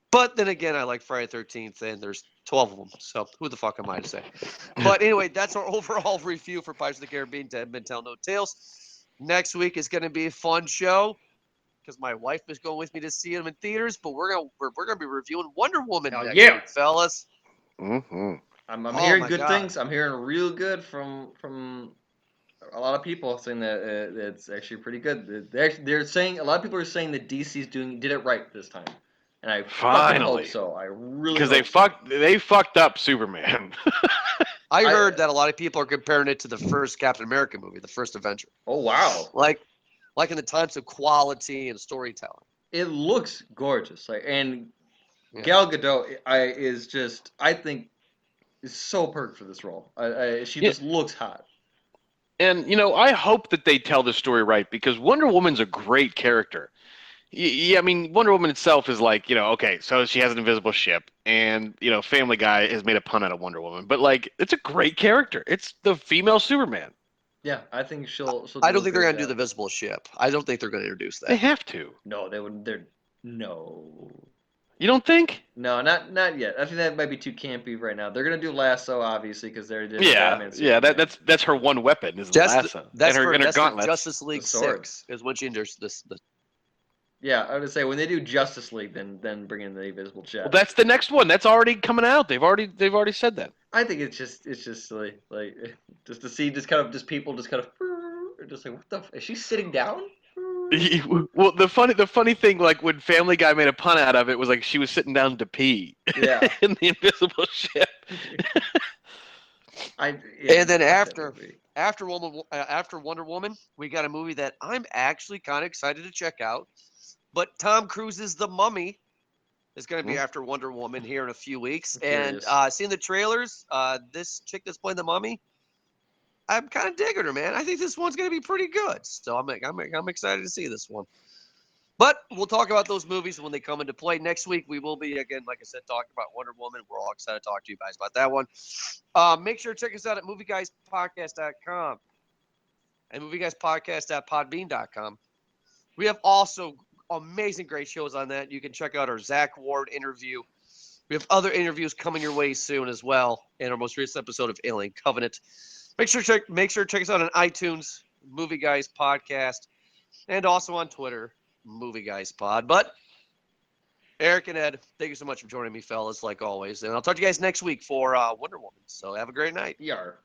But then again, I like Friday the 13th, and there's 12 of them. So who the fuck am I to say? But anyway, that's our overall review for Pirates of the Caribbean, Dead Men Tell No Tales. Next week is going to be a fun show because my wife is going with me to see them in theaters. But we're gonna be reviewing Wonder Woman next week, fellas. Mm-hmm. I'm hearing good things. I'm hearing real good from a lot of people saying that it's actually pretty good. They're saying a lot of people are saying that DC's did it right this time, and I fucking hope so. I really because they fucked up Superman. I heard that a lot of people are comparing it to the first Captain America movie, the first Avenger. Oh wow! Like in the times of quality and storytelling. It looks gorgeous, Gal Gadot I think is so perfect for this role. She just looks hot. And, I hope that they tell the story right because Wonder Woman's a great character. Yeah, I mean, Wonder Woman itself is like, okay, so she has an invisible ship and, Family Guy has made a pun out of Wonder Woman. But, it's a great character. It's the female Superman. Yeah, I think she'll I don't think they're going to do the visible ship. I don't think they're going to introduce that. They have to. No, they wouldn't. No. You don't think? No, not yet. I think that might be too campy right now. They're gonna do Lasso, obviously, because they're that's her one weapon is Lasso. That's and her gauntlets. Justice League 6 is when she enters this. Yeah, I would say when they do Justice League, then bring in the invisible jet. Well, that's the next one. That's already coming out. They've already said that. I think it's just silly, just to see people just kind of what the is she sitting down? Well, the funny thing, when Family Guy made a pun out of it, was she was sitting down to pee. Yeah. In the invisible ship. And then after Wonder Woman, we got a movie that I'm actually kind of excited to check out. But Tom Cruise's The Mummy is going to be after Wonder Woman here in a few weeks. And seeing the trailers, this chick that's playing the Mummy, I'm kind of digging her, man. I think this one's going to be pretty good. So I'm excited to see this one. But we'll talk about those movies when they come into play. Next week, we will be, again, like I said, talking about Wonder Woman. We're all excited to talk to you guys about that one. Make sure to check us out at movieguyspodcast.com and movieguyspodcast.podbean.com. We have also amazing, great shows on that. You can check out our Zach Ward interview. We have other interviews coming your way soon as well in our most recent episode of Alien Covenant. Make sure to check us out on iTunes, Movie Guys Podcast, and also on Twitter, Movie Guys Pod. But Eric and Ed, thank you so much for joining me, fellas, like always. And I'll talk to you guys next week for Wonder Woman. So have a great night. Yar.